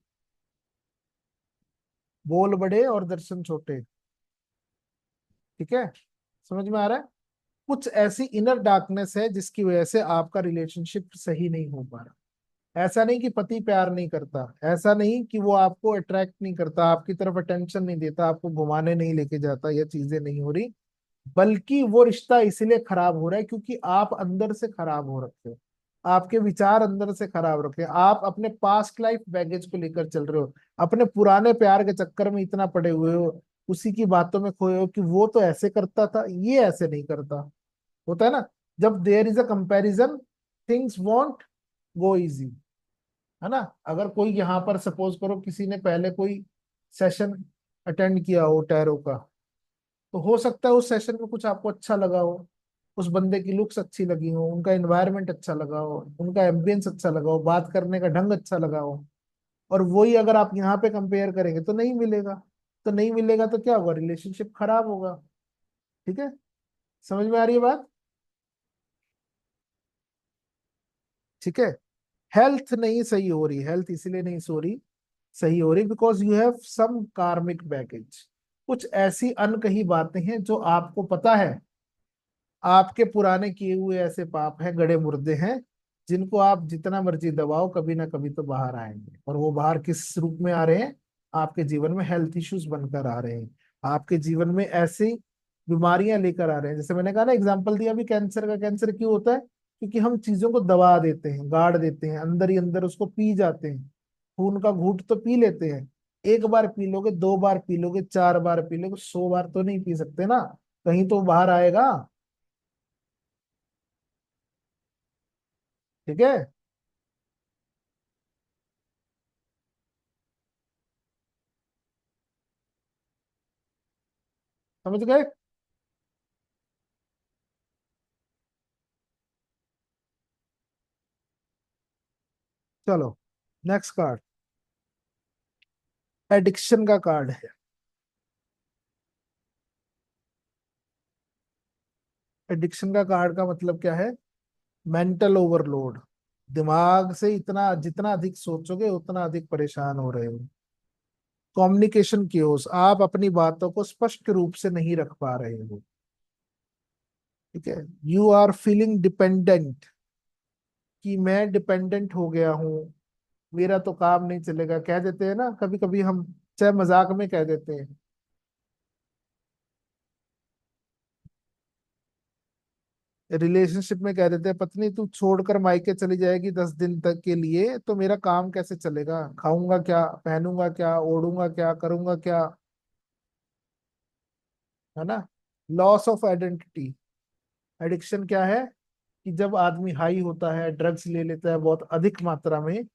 बोल बड़े और दर्शन छोटे। ठीक है, समझ में आ रहा है? कुछ ऐसी इनर डार्कनेस है जिसकी वजह से आपका रिलेशनशिप सही नहीं हो पा रहा। ऐसा नहीं कि पति प्यार नहीं करता, ऐसा नहीं कि वो आपको अट्रैक्ट नहीं करता, आपकी तरफ अटेंशन नहीं देता, आपको घुमाने नहीं लेके जाता, ये चीजें नहीं हो रही, बल्कि वो रिश्ता इसलिए खराब हो रहा है क्योंकि आप अंदर से खराब हो रखे हो। आपके विचार अंदर से खराब रखे, आप अपने पास्ट लाइफ बैगेज को लेकर चल रहे हो, अपने पुराने प्यार के चक्कर में इतना पड़े हुए हो, उसी की बातों में खोए हो कि वो तो ऐसे करता था, ये ऐसे नहीं करता। होता है ना, जब there is a comparison, things won't go easy, है ना। अगर कोई यहाँ पर सपोज करो किसी ने पहले कोई सेशन अटेंड किया हो टैरो का, तो हो सकता है उस सेशन में कुछ आपको अच्छा लगा हो, उस बंदे की लुक्स अच्छी लगी हो, उनका एनवायरनमेंट अच्छा लगा हो, उनका एम्बियंस अच्छा लगा हो, बात करने का ढंग अच्छा लगा हो, और वही अगर आप यहाँ पे कंपेयर करेंगे तो नहीं मिलेगा। तो नहीं मिलेगा तो क्या होगा? रिलेशनशिप खराब होगा। ठीक है, समझ में आ रही है बात? ठीक है, हेल्थ नहीं सही हो रही, हेल्थ इसलिए नहीं सो रही, सही हो रही बिकॉज यू हैव सम कार्मिक बैगेज। कुछ ऐसी अनकही बातें हैं जो आपको पता है, आपके पुराने किए हुए ऐसे पाप हैं, गड़े मुर्दे हैं, जिनको आप जितना मर्जी दबाओ कभी ना कभी तो बाहर आएंगे। और वो बाहर किस रूप में आ रहे हैं? आपके जीवन में हेल्थ इश्यूज बनकर आ रहे हैं, आपके जीवन में ऐसी बीमारियां लेकर आ रहे हैं। जैसे मैंने कहा ना, एग्जाम्पल दिया अभी कैंसर का। कैंसर क्यों होता है? क्योंकि हम चीजों को दबा देते हैं, गाड़ देते हैं, अंदर ही अंदर उसको पी जाते हैं। खून का घूंट तो पी लेते हैं, एक बार पी लोगे, 2 बार पी लोगे, 4 बार पी लोगे, 100 बार तो नहीं पी सकते ना, कहीं तो बाहर आएगा। ठीक है, समझ गए? चलो, नेक्स्ट कार्ड। एडिक्शन का कार्ड है। एडिक्शन का कार्ड का मतलब क्या है? Mental overload. दिमाग से इतना, जितना अधिक सोचोगे उतना अधिक परेशान हो रहे हो। कम्युनिकेशन क्योस, आप अपनी बातों को स्पष्ट रूप से नहीं रख पा रहे हो। ठीक है। यू आर फीलिंग डिपेंडेंट, कि मैं डिपेंडेंट हो गया हूँ, मेरा तो काम नहीं चलेगा, कह देते हैं ना कभी कभी हम, चाहे मजाक में कह देते हैं। रिलेशनशिप में कह देते हैं, पत्नी तू छोड़कर मायके चली जाएगी 10 दिन तक के लिए तो मेरा काम कैसे चलेगा, खाऊंगा क्या, पहनूंगा क्या, ओढ़ूंगा क्या, करूंगा क्या। है ना? Loss of identity. एडिक्शन क्या है? कि जब आदमी हाई होता है, ड्रग्स ले लेता है बहुत अधिक मात्रा में,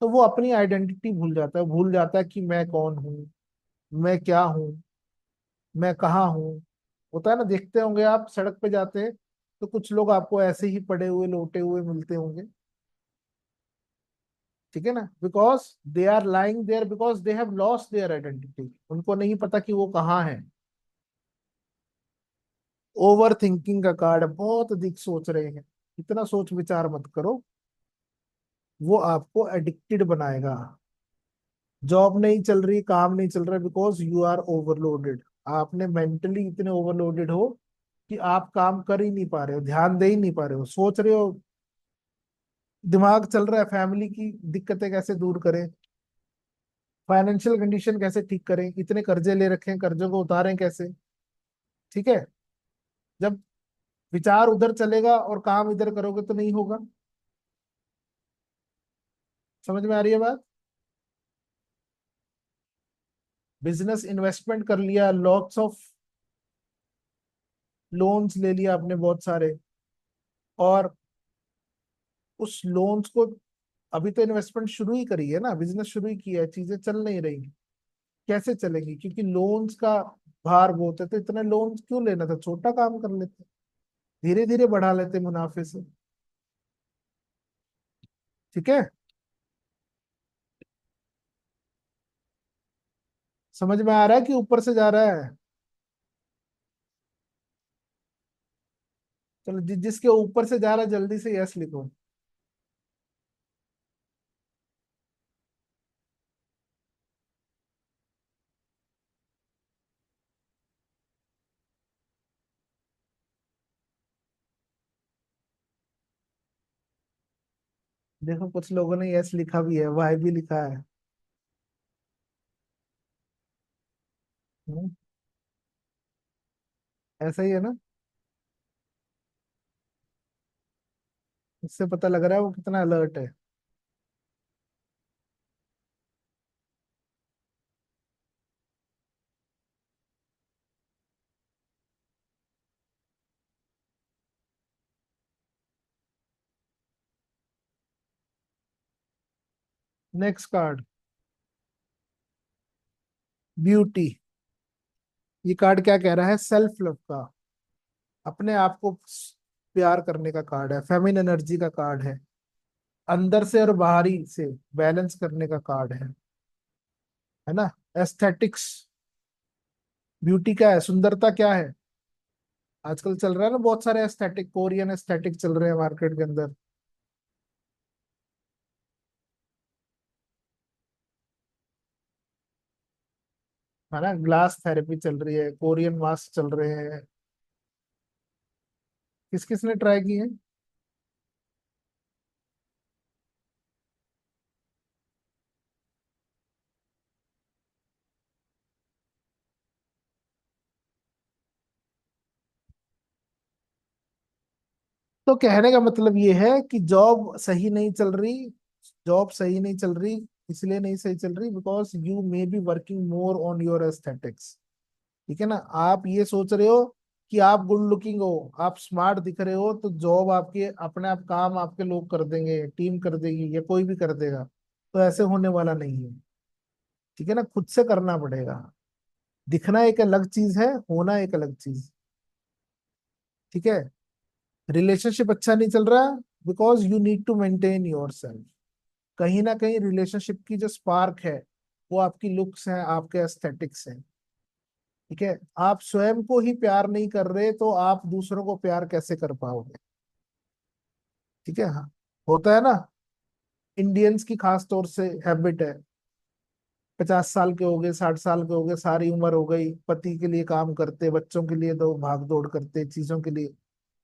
तो वो अपनी आइडेंटिटी भूल जाता है, भूल जाता है कि मैं कौन हूँ, मैं क्या हूँ, मैं कहाँ हूँ। होता है ना, देखते होंगे आप सड़क पे जाते हैं तो कुछ लोग आपको ऐसे ही पड़े हुए लोटे हुए मिलते होंगे। ठीक है ना? Because they are lying there, because they have lost their identity, उनको नहीं पता कि वो कहाँ है। ओवर थिंकिंग का कार्ड है, बहुत अधिक सोच रहे हैं। इतना सोच विचार मत करो, वो आपको एडिक्टेड बनाएगा। जॉब नहीं चल रही, काम नहीं चल रहा, बिकॉज यू आर ओवरलोडेड। आपने मेंटली इतने ओवरलोडेड हो कि आप काम कर ही नहीं पा रहे हो, ध्यान दे ही नहीं पा रहे हो, सोच रहे हो, दिमाग चल रहा है फैमिली की दिक्कतें कैसे दूर करें, फाइनेंशियल कंडीशन कैसे ठीक करें, इतने कर्जे ले रखे हैं, कर्जों को उतारें कैसे। ठीक है। जब विचार उधर चलेगा और काम इधर करोगे तो नहीं होगा। समझ में आ रही है बात? बिजनेस इन्वेस्टमेंट कर लिया, लॉट्स ऑफ लोन्स ले लिया आपने बहुत सारे, और उस लोन्स को, अभी तो इन्वेस्टमेंट शुरू ही करी है ना, बिजनेस शुरू ही किया है, चीजें चल नहीं रही, कैसे चलेगी? क्योंकि लोन्स का भार बहुत है, तो इतने लोन्स क्यों लेना था, छोटा काम कर लेते, धीरे धीरे बढ़ा लेते मुनाफे से। ठीक है। समझ में आ रहा है कि ऊपर से जा रहा है? चलो, जिसके ऊपर से जा रहा है जल्दी से यस लिखो। देखो कुछ लोगों ने यस लिखा भी है, वाई भी लिखा है। हम्म, ऐसा ही है ना? इससे पता लग रहा है वो कितना अलर्ट है। Next card, beauty. ये कार्ड क्या कह रहा है? सेल्फ लव का, अपने आप को प्यार करने का कार्ड है, फेमिन एनर्जी का कार्ड है, अंदर से और बाहरी से बैलेंस करने का कार्ड है ना? एस्थेटिक्स। ब्यूटी क्या है? सुंदरता क्या है? आजकल चल रहा है ना बहुत सारे एस्थेटिक, कोरियन एस्थेटिक चल रहे हैं मार्केट के अंदर। है ना? ग्लास थेरेपी चल रही है, कोरियन मास्क चल रहे हैं। किस किस ने ट्राई की है? तो कहने का मतलब ये है कि जॉब सही नहीं चल रही, जॉब सही नहीं चल रही, इसलिए नहीं सही चल रही because you may be working more on your aesthetics. ठीक है ना? आप ये सोच रहे हो कि आप गुड लुकिंग हो, आप स्मार्ट दिख रहे हो, तो जॉब आपके अपने आप, काम आपके लोग कर देंगे, टीम कर देगी, या कोई भी कर देगा। तो ऐसे होने वाला नहीं है। ठीक है ना? खुद से करना पड़ेगा। दिखना एक अलग चीज है, होना एक अलग चीज। ठीक है। रिलेशनशिप अच्छा नहीं चल रहा, because you need to maintain yourself. कहीं ना कहीं रिलेशनशिप की जो स्पार्क है वो आपकी लुक्स हैं, आपके एस्थेटिक्स हैं। ठीक है, आप स्वयं को ही प्यार नहीं कर रहे तो आप दूसरों को प्यार कैसे कर पाओगे? ठीक है, हाँ, होता है ना, इंडियंस की खास तौर से हैबिट है, 50 साल के हो गए, 60 साल के हो गए, सारी उम्र हो गई, पति के लिए काम करते, बच्चों के लिए तो भाग दौड़ करते, चीजों के लिए,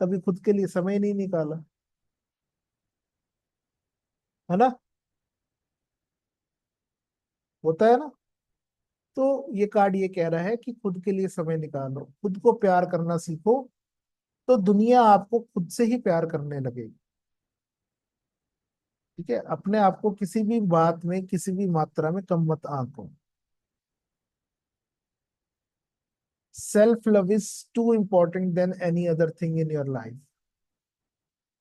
कभी खुद के लिए समय नहीं निकाला, है ना, होता है ना। तो ये कार्ड ये कह रहा है कि खुद के लिए समय निकालो, खुद को प्यार करना सीखो, तो दुनिया आपको खुद से ही प्यार करने लगेगी। ठीक है, अपने आप को किसी भी बात में, किसी भी मात्रा में कम मत आंको। Self love is too important than any other thing in your life.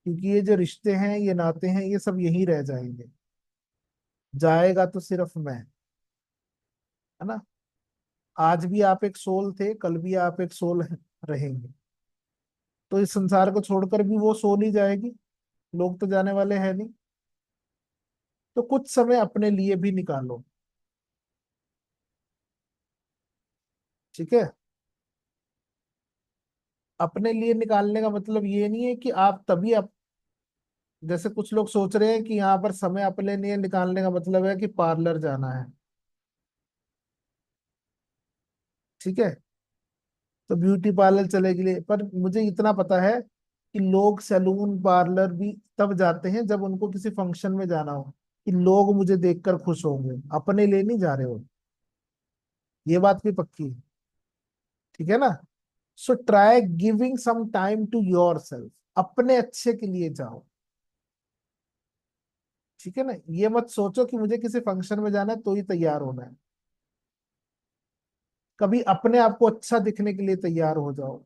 क्योंकि ये जो रिश्ते हैं, ये नाते हैं, ये सब यही रह जाएंगे, जाएगा तो सिर्फ मैं, है ना। आज भी आप एक सोल थे, कल भी आप एक सोल रहेंगे, तो इस संसार को छोड़कर भी वो सोल ही जाएगी, लोग तो जाने वाले हैं नहीं। तो कुछ समय अपने लिए भी निकालो। ठीक है, अपने लिए निकालने का मतलब ये नहीं है कि आप तभी जैसे कुछ लोग सोच रहे हैं कि यहाँ पर समय अपने लिए निकालने का मतलब है कि पार्लर जाना है। ठीक है, तो ब्यूटी पार्लर चले के लिए, पर मुझे इतना पता है कि लोग सैलून पार्लर भी तब जाते हैं जब उनको किसी फंक्शन में जाना हो, कि लोग मुझे देखकर खुश होंगे, अपने लिए नहीं जा रहे हो। ये बात भी पक्की है। ठीक है ना। So try giving some time to yourself, अपने अच्छे के लिए जाओ। ठीक है ना, ये मत सोचो कि मुझे किसी फंक्शन में जाना है तो ही तैयार होना है। कभी अपने आप को अच्छा दिखने के लिए तैयार हो जाओ।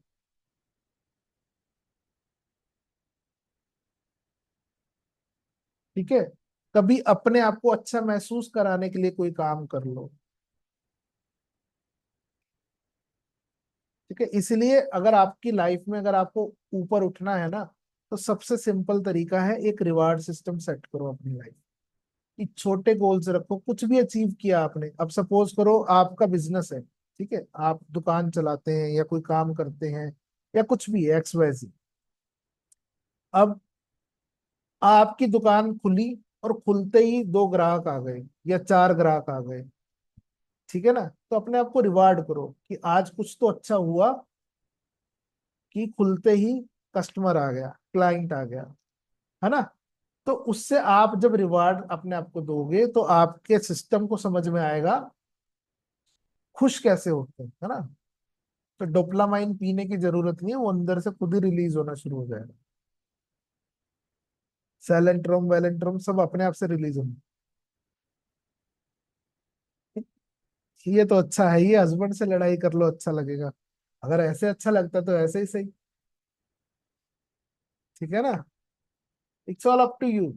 ठीक है, कभी अपने आप को अच्छा महसूस कराने के लिए कोई काम कर लो। ठीक है, इसलिए अगर आपकी लाइफ में, अगर आपको ऊपर उठना है ना, तो सबसे सिंपल तरीका है, एक रिवार्ड सिस्टम सेट करो अपनी लाइफ कि छोटे गोल्स रखो। कुछ भी अचीव किया आपने, अब सपोज करो आपका बिजनेस है, ठीक है, आप दुकान चलाते हैं या कोई काम करते हैं या कुछ भी एक्स वाई जी। अब आपकी दुकान खुली और खुलते ही 2 ग्राहक आ गए या 4 ग्राहक आ गए, ठीक है ना, तो अपने आप को रिवार्ड करो कि आज कुछ तो अच्छा हुआ कि खुलते ही कस्टमर आ गया, क्लाइंट आ गया, है ना। तो उससे आप जब रिवार्ड अपने आप को दोगे तो आपके सिस्टम को समझ में आएगा खुश कैसे होते हैं, है ना। तो डोपामाइन पीने की जरूरत नहीं है, वो अंदर से खुद ही रिलीज होना शुरू हो जाएगा। सैलेंट्रोम वैलेंट्रोम सब अपने आप से रिलीज होंगे। ये तो अच्छा है, ये हस्बैंड से लड़ाई कर लो, अच्छा लगेगा। अगर ऐसे अच्छा लगता तो ऐसे ही सही। ठीक है ना, it's all up to you.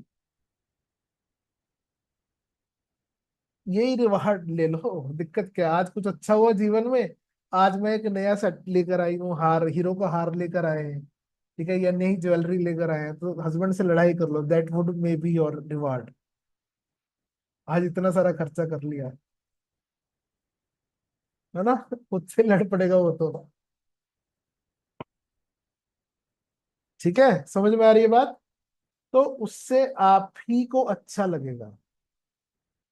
यही रिवार्ड ले लो, दिक्कत क्या है? आज कुछ अच्छा हुआ जीवन में, आज मैं एक नया सेट लेकर आई हूँ, हार, हीरो का हार लेकर आए हैं, ठीक है, या नई ज्वेलरी लेकर आए हैं, तो हस्बैंड से लड़ाई कर लो, that would may be your reward. आज इतना सारा खर्चा कर लिया, है ना, खुद से लड़ पड़ेगा वो तो। ठीक है, समझ में आ रही है बात। तो उससे आप ही को अच्छा लगेगा।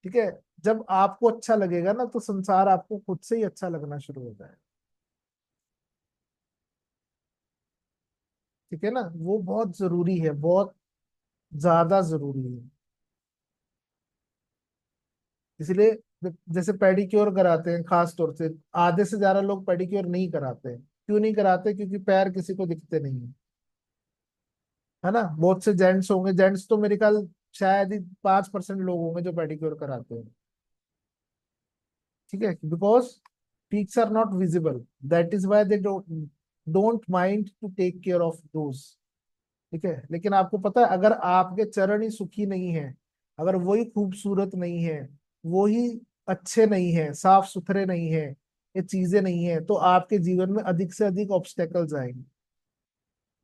ठीक है, जब आपको अच्छा लगेगा ना, तो संसार आपको खुद से ही अच्छा लगना शुरू हो जाएगा। ठीक है ना, वो बहुत जरूरी है, बहुत ज्यादा जरूरी है। इसलिए जैसे पेडिक्योर कराते हैं खास तौर से, आधे से ज्यादा लोग पेडिक्योर नहीं कराते हैं। क्यों नहीं कराते? क्योंकि पैर किसी को दिखते नहीं है, है ना। बहुत से जेंट्स होंगे, जेंट्स तो मेरे ख्याल शायद ही 5% लोग होंगे जो पेडिक्योर कराते हैं। ठीक है, because peaks are not visible, that is why they don't mind to take care of those. ठीक है, लेकिन आपको पता है, अगर आपके चरण ही सुखी नहीं है, अगर वही खूबसूरत नहीं है, वो ही अच्छे नहीं है, साफ सुथरे नहीं है, ये चीजें नहीं है, तो आपके जीवन में अधिक से अधिक ऑब्स्टेकल्स आएंगे।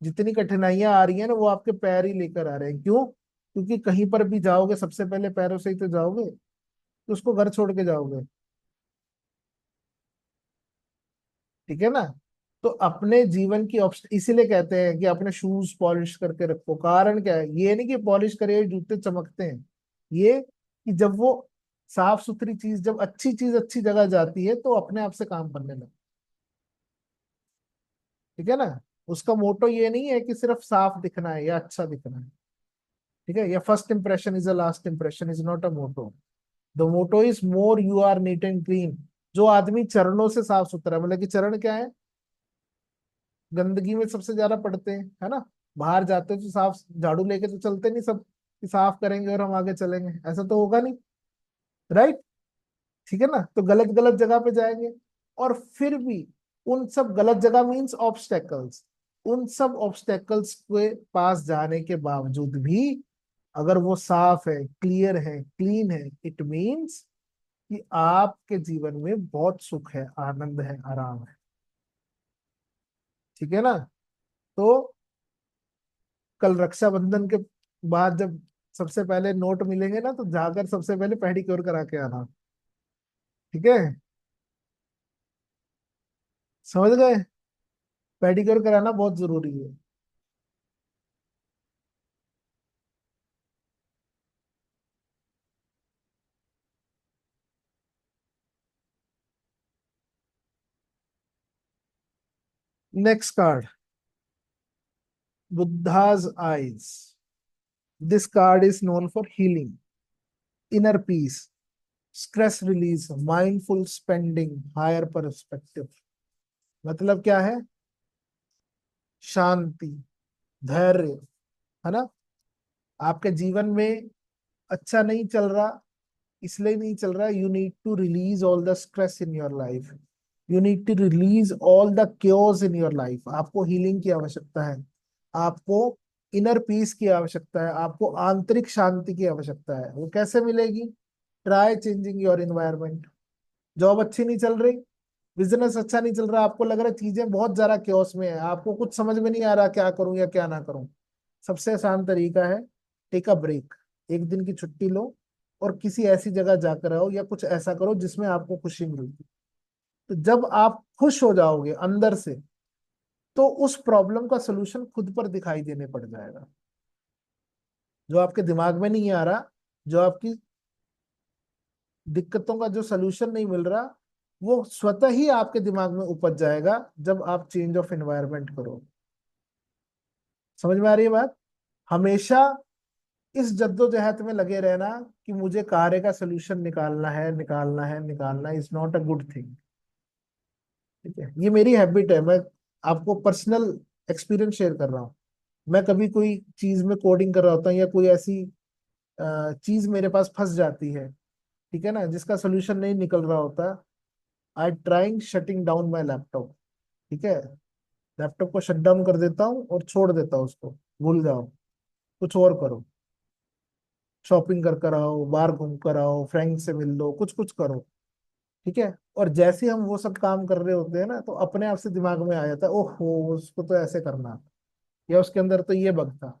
जितनी कठिनाइयां आ रही है ना, वो आपके पैर ही लेकर आ रहे हैं। क्यों? क्योंकि कहीं पर भी जाओगे सबसे पहले पैरों से ही तो जाओगे। तो उसको घर छोड़ के जाओगे, ठीक है ना। तो अपने जीवन की इसीलिए कहते हैं कि अपने शूज पॉलिश करके रखो। कारण क्या है, ये नहीं कि पॉलिश करे जूते चमकते हैं, ये कि जब वो साफ सुथरी चीज, जब अच्छी चीज अच्छी जगह जाती है तो अपने आप से काम करने लगता, ठीक है ना। उसका मोटो ये नहीं है कि सिर्फ साफ दिखना है या अच्छा दिखना है, ठीक है। या first impression is a last impression is not a motto. The motto is more you are neat and clean. जो आदमी चरणों से साफ सुथरा है, मतलब कि चरण क्या है, गंदगी में सबसे ज्यादा पड़ते हैं, है ना। बाहर जाते तो साफ झाड़ू लेके तो चलते नहीं सब, कि साफ करेंगे और हम आगे चलेंगे, ऐसा तो होगा नहीं, राइट। ठीक है ना, तो गलत गलत जगह पे जाएंगे। और फिर भी उन सब गलत जगह मीन्स ऑब्स्टेकल्स, उन सब ऑब्स्टेकल्स के पास जाने के बावजूद भी अगर वो साफ है, क्लियर है, क्लीन है, इट मीन्स कि आपके जीवन में बहुत सुख है, आनंद है, आराम है, ठीक है ना। तो कल रक्षाबंधन के बाद जब सबसे पहले नोट मिलेंगे ना, तो जाकर सबसे पहले पेडिक्योर करा के आना, ठीक है। समझ गए, पेडिक्योर कराना बहुत जरूरी है। Next card, Buddha's eyes. This card is known for healing, inner peace, stress release, mindful spending, higher perspective. मतलब क्या है, शांति, धैर्य, है ना। आपके जीवन में अच्छा नहीं चल रहा, इसलिए नहीं चल रहा, you need to release all the stress in your life, you need to release all the cures in your life. आपको हीलिंग की आवश्यकता है, आपको इनर पीस की आवश्यकता है, आपको आंतरिक शांति की आवश्यकता है। वो कैसे मिलेगी, try changing your environment. Job अच्छी नहीं चल रही, बिजनेस अच्छा नहीं चल रहा, आपको लग रहा है चीजें बहुत ज्यादा क्योस में है, आपको कुछ समझ में नहीं आ रहा क्या करूं या क्या ना करूं, सबसे आसान तरीका है, टेक अ ब्रेक। एक दिन की छुट्टी लो और किसी ऐसी जगह जाकर आओ या कुछ ऐसा करो जिसमें आपको खुशी मिलेगी। तो जब आप खुश हो जाओगे अंदर से, तो उस प्रॉब्लम का सोल्यूशन खुद पर दिखाई देने पड़ जाएगा। जो आपके दिमाग में नहीं आ रहा, जो आपकी दिक्कतों का जो सोल्यूशन नहीं मिल रहा, वो स्वतः ही आपके दिमाग में उपज जाएगा जब आप चेंज ऑफ एनवायरनमेंट करो। समझ में आ रही है बात। हमेशा इस जद्दोजहद में लगे रहना कि मुझे कार्य का सोल्यूशन निकालना है, निकालना है, निकालना is not a good thing, ठीक है। ये मेरी हैबिट है, मैं आपको पर्सनल एक्सपीरियंस शेयर कर रहा हूँ। मैं कभी कोई चीज में कोडिंग कर रहा होता हूँ या कोई ऐसी चीज मेरे पास फंस जाती है, ठीक है ना, जिसका सोल्यूशन नहीं निकल रहा होता, I trying shutting down my laptop, ठीक है। लैपटॉप को शट डाउन कर देता हूँ और छोड़ देता हूँ उसको, भूल जाओ, कुछ और करो, शॉपिंग कर कर आओ, बाहर घूम कर आओ, फ्रेंड से मिल लो, कुछ कुछ करो, ठीक है। और जैसे ही हम वो सब काम कर रहे होते हैं ना, तो अपने आप से दिमाग में आ जाता है, ओहो उसको तो ऐसे करना, या उसके अंदर तो ये बग था।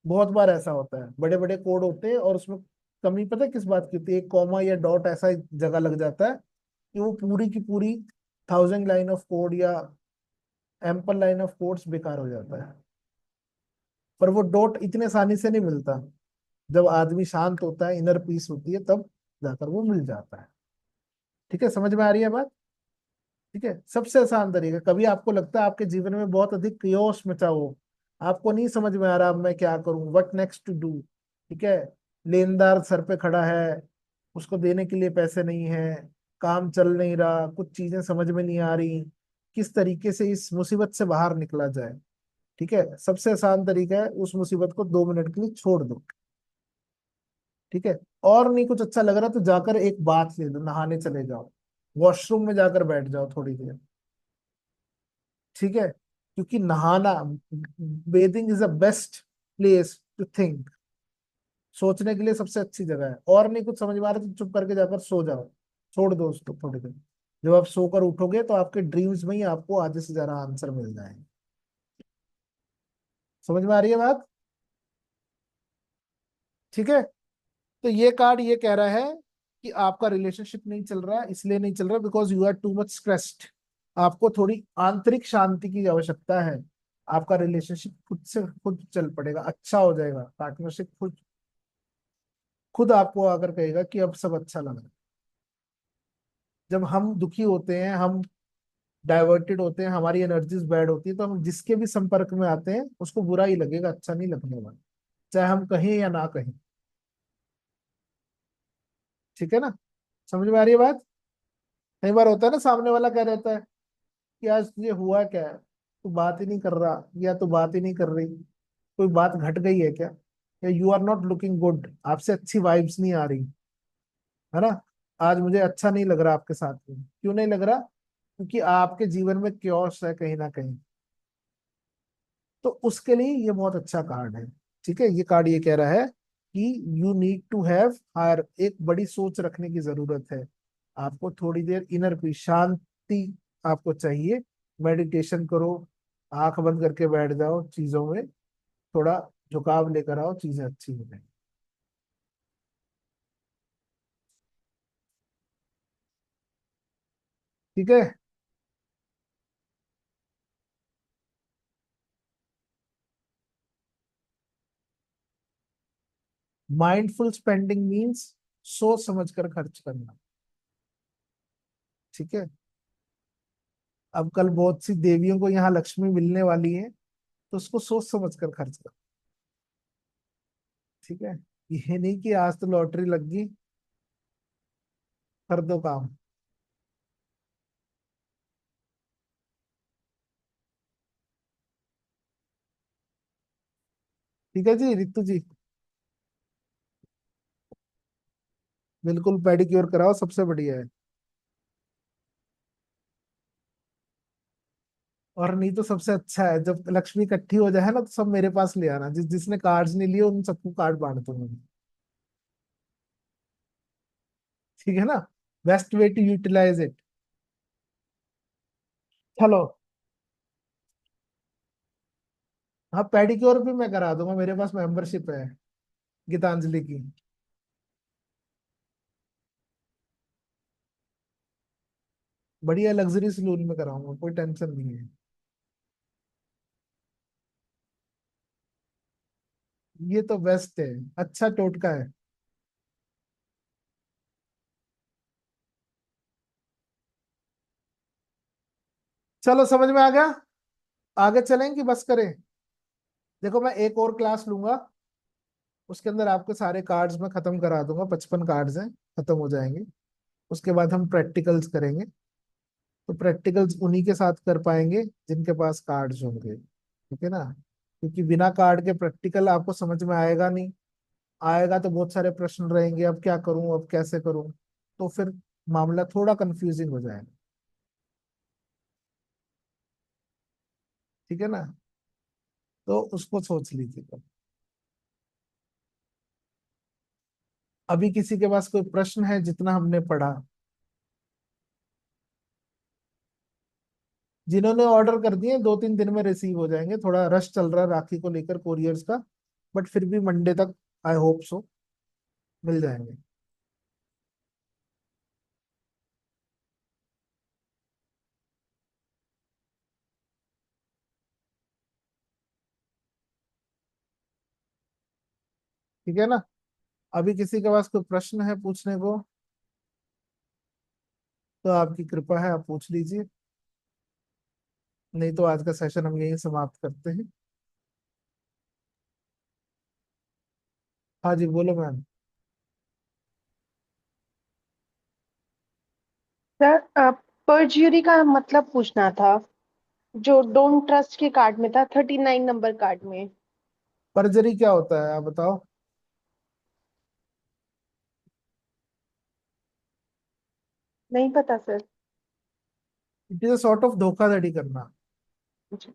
बहुत बार ऐसा होता है, बड़े बड़े कोड होते हैं और उसमें कमी पता है किस बात की होती है, एक कॉमा या डॉट ऐसा जगह लग जाता है कि वो पूरी की पूरी 1000 लाइन ऑफ कोड या एम्पल लाइन ऑफ कोड्स बेकार हो जाता है। पर वो डॉट इतने आसानी से नहीं मिलता, जब आदमी शांत होता है, इनर पीस होती है, तब जाकर वो मिल जाता है, ठीक है। समझ में आ रही है बात, ठीक है। सबसे आसान तरीका, कभी आपको लगता है आपके जीवन में बहुत अधिक क्योस मचा हो, आपको नहीं समझ में आ रहा अब मैं क्या करूं, व्हाट नेक्स्ट टू डू, ठीक है। लेनदार सर पे खड़ा है, उसको देने के लिए पैसे नहीं है, काम चल नहीं रहा, कुछ चीजें समझ में नहीं आ रही, किस तरीके से इस मुसीबत से बाहर निकला जाए, ठीक है। सबसे आसान तरीका है, उस मुसीबत को 2 मिनट के लिए छोड़ दो, ठीक है। और नहीं कुछ अच्छा लग रहा तो जाकर एक बाथ ले लो, नहाने चले जाओ, वॉशरूम में जाकर बैठ जाओ थोड़ी देर, ठीक है। क्योंकि नहाना, bathing is the best place to think, सोचने के लिए सबसे अच्छी जगह है। और नहीं कुछ समझ में आ रहा तो चुप करके जाकर सो जाओ, छोड़ दो उसको थोड़ी देर। जब आप सोकर उठोगे तो आपके ड्रीम्स में ही आपको आधे से ज्यादा आंसर मिल जाएंगे। समझ में आ रही है बात, ठीक है। तो ये कार्ड ये कह रहा है कि आपका रिलेशनशिप नहीं चल रहा है, इसलिए नहीं चल रहा because you are too much stressed. आपको थोड़ी आंतरिक शांति की आवश्यकता है। आपका रिलेशनशिप खुद से खुद चल पड़ेगा, अच्छा हो जाएगा। पार्टनरशिप खुद खुद आपको आकर कहेगा कि अब सब अच्छा लग रहा है। जब हम दुखी होते हैं, हम डाइवर्टेड होते हैं, हमारी एनर्जीज बैड होती है, तो हम जिसके भी संपर्क में आते हैं उसको बुरा ही लगेगा, अच्छा नहीं लगने वाला, चाहे हम कहें या ना कहें। ठीक है ना? समझ में आ रही है बात? कई बार होता है ना, सामने वाला कह रहता है कि आज तुझे हुआ क्या है, तू बात ही नहीं कर रहा या तू बात ही नहीं कर रही, कोई बात घट गई है क्या, या you are not looking good, आपसे अच्छी वाइब्स नहीं आ रही, है ना? आज मुझे अच्छा नहीं लग रहा आपके साथ में। क्यों नहीं लग रहा? क्योंकि आपके जीवन में क्योस है कहीं ना कहीं। तो उसके लिए ये बहुत अच्छा कार्ड है। ठीक है, ये कार्ड ये कह रहा है कि you need to have higher, एक बड़ी सोच रखने की जरूरत है। आपको थोड़ी देर इनर पीस, शांति आपको चाहिए। मेडिटेशन करो, आंख बंद करके बैठ जाओ, चीजों में थोड़ा झुकाव लेकर आओ, चीजें अच्छी हो जाएंगी। ठीक है। माइंडफुल स्पेंडिंग मीन्स सोच समझ कर खर्च करना। ठीक है। अब कल बहुत सी देवियों को यहाँ लक्ष्मी मिलने वाली है, तो उसको सोच समझ कर खर्च कर। ठीक है। ये नहीं कि आज तो लॉटरी लग गई, कर दो काम। ठीक है जी रितु जी, बिल्कुल पेडिक्योर कराओ, सबसे बढ़िया है। और नहीं तो सबसे अच्छा है, जब लक्ष्मी इकट्ठी हो जाए ना, तो सब मेरे पास ले आना, जिसने कार्ड्स नहीं लिए उन सबको कार्ड बांट दूंगा मैं। ठीक है ना? Best way to utilize it. चलो। हाँ, पेडिक्योर भी मैं करा दूंगा, मेरे पास मेंबरशिप है गीतांजलि की। बढ़िया लग्जरी सलून में कराऊंगा, कोई टेंशन नहीं है। ये तो बेस्ट है, अच्छा टोटका है। चलो, समझ में आ गया? आगे चलें कि बस करें? देखो, मैं एक और क्लास लूंगा, उसके अंदर आपके सारे कार्ड्स मैं खत्म करा दूंगा, 55 कार्ड्स हैं, खत्म हो जाएंगे। उसके बाद हम प्रैक्टिकल्स करेंगे। तो प्रैक्टिकल्स उन्हीं के साथ कर पाएंगे जिनके पास कार्ड्स होंगे। ठीक है ना? क्योंकि बिना कार्ड के प्रैक्टिकल आपको समझ में आएगा नहीं। आएगा तो बहुत सारे प्रश्न रहेंगे, अब क्या करूं, अब कैसे करूं, तो फिर मामला थोड़ा कंफ्यूजिंग हो जाएगा। ठीक है ना? तो उसको सोच लीजिएगा। अभी किसी के पास कोई प्रश्न है जितना हमने पढ़ा? जिन्होंने ऑर्डर कर दिए 2-3 दिन में रिसीव हो जाएंगे, थोड़ा रश चल रहा है राखी को लेकर कोरियर्स का, बट फिर भी मंडे तक आई होप सो मिल जाएंगे। ठीक है ना? अभी किसी के पास कोई प्रश्न है पूछने को, तो आपकी कृपा है, आप पूछ लीजिए। नहीं तो आज का सेशन हम यहीं समाप्त करते हैं। हाँ जी, बोलो मैम। सर, परज्यूरी का मतलब पूछना था, जो डोंट ट्रस्ट के कार्ड में था, 39 नंबर कार्ड में। परजरी क्या होता है, आप बताओ? नहीं पता sir. It is a sort of धोखाधड़ी करना, जी।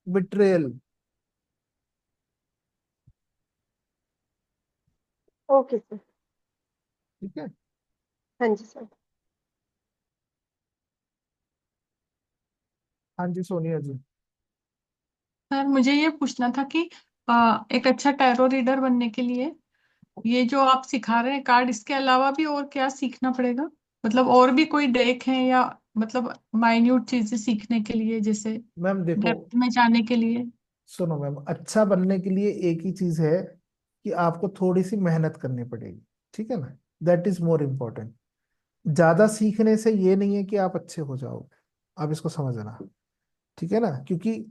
बिट्रेयल। Okay sir. ठीक है। हाँ जी सर। हाँ जी सोनिया जी। सर मुझे ये पूछना था कि एक अच्छा टैरो रीडर बनने के लिए ये जो आप सिखा रहे हैं कार्ड, इसके अलावा भी और क्या सीखना पड़ेगा? मतलब और भी कोई डेक है, या मतलब माइन्यूट चीजें सीखने के लिए, जैसे मैम देखो, डेप्थ में जाने के लिए? सुनो मैम, अच्छा बनने के लिए एक ही चीज है कि आपको थोड़ी सी मेहनत करनी पड़ेगी। ठीक है ना, दैट इज मोर इम्पोर्टेंट। ज्यादा सीखने से ये नहीं है कि आप अच्छे हो जाओगे, आप इसको समझना। ठीक है ना, क्योंकि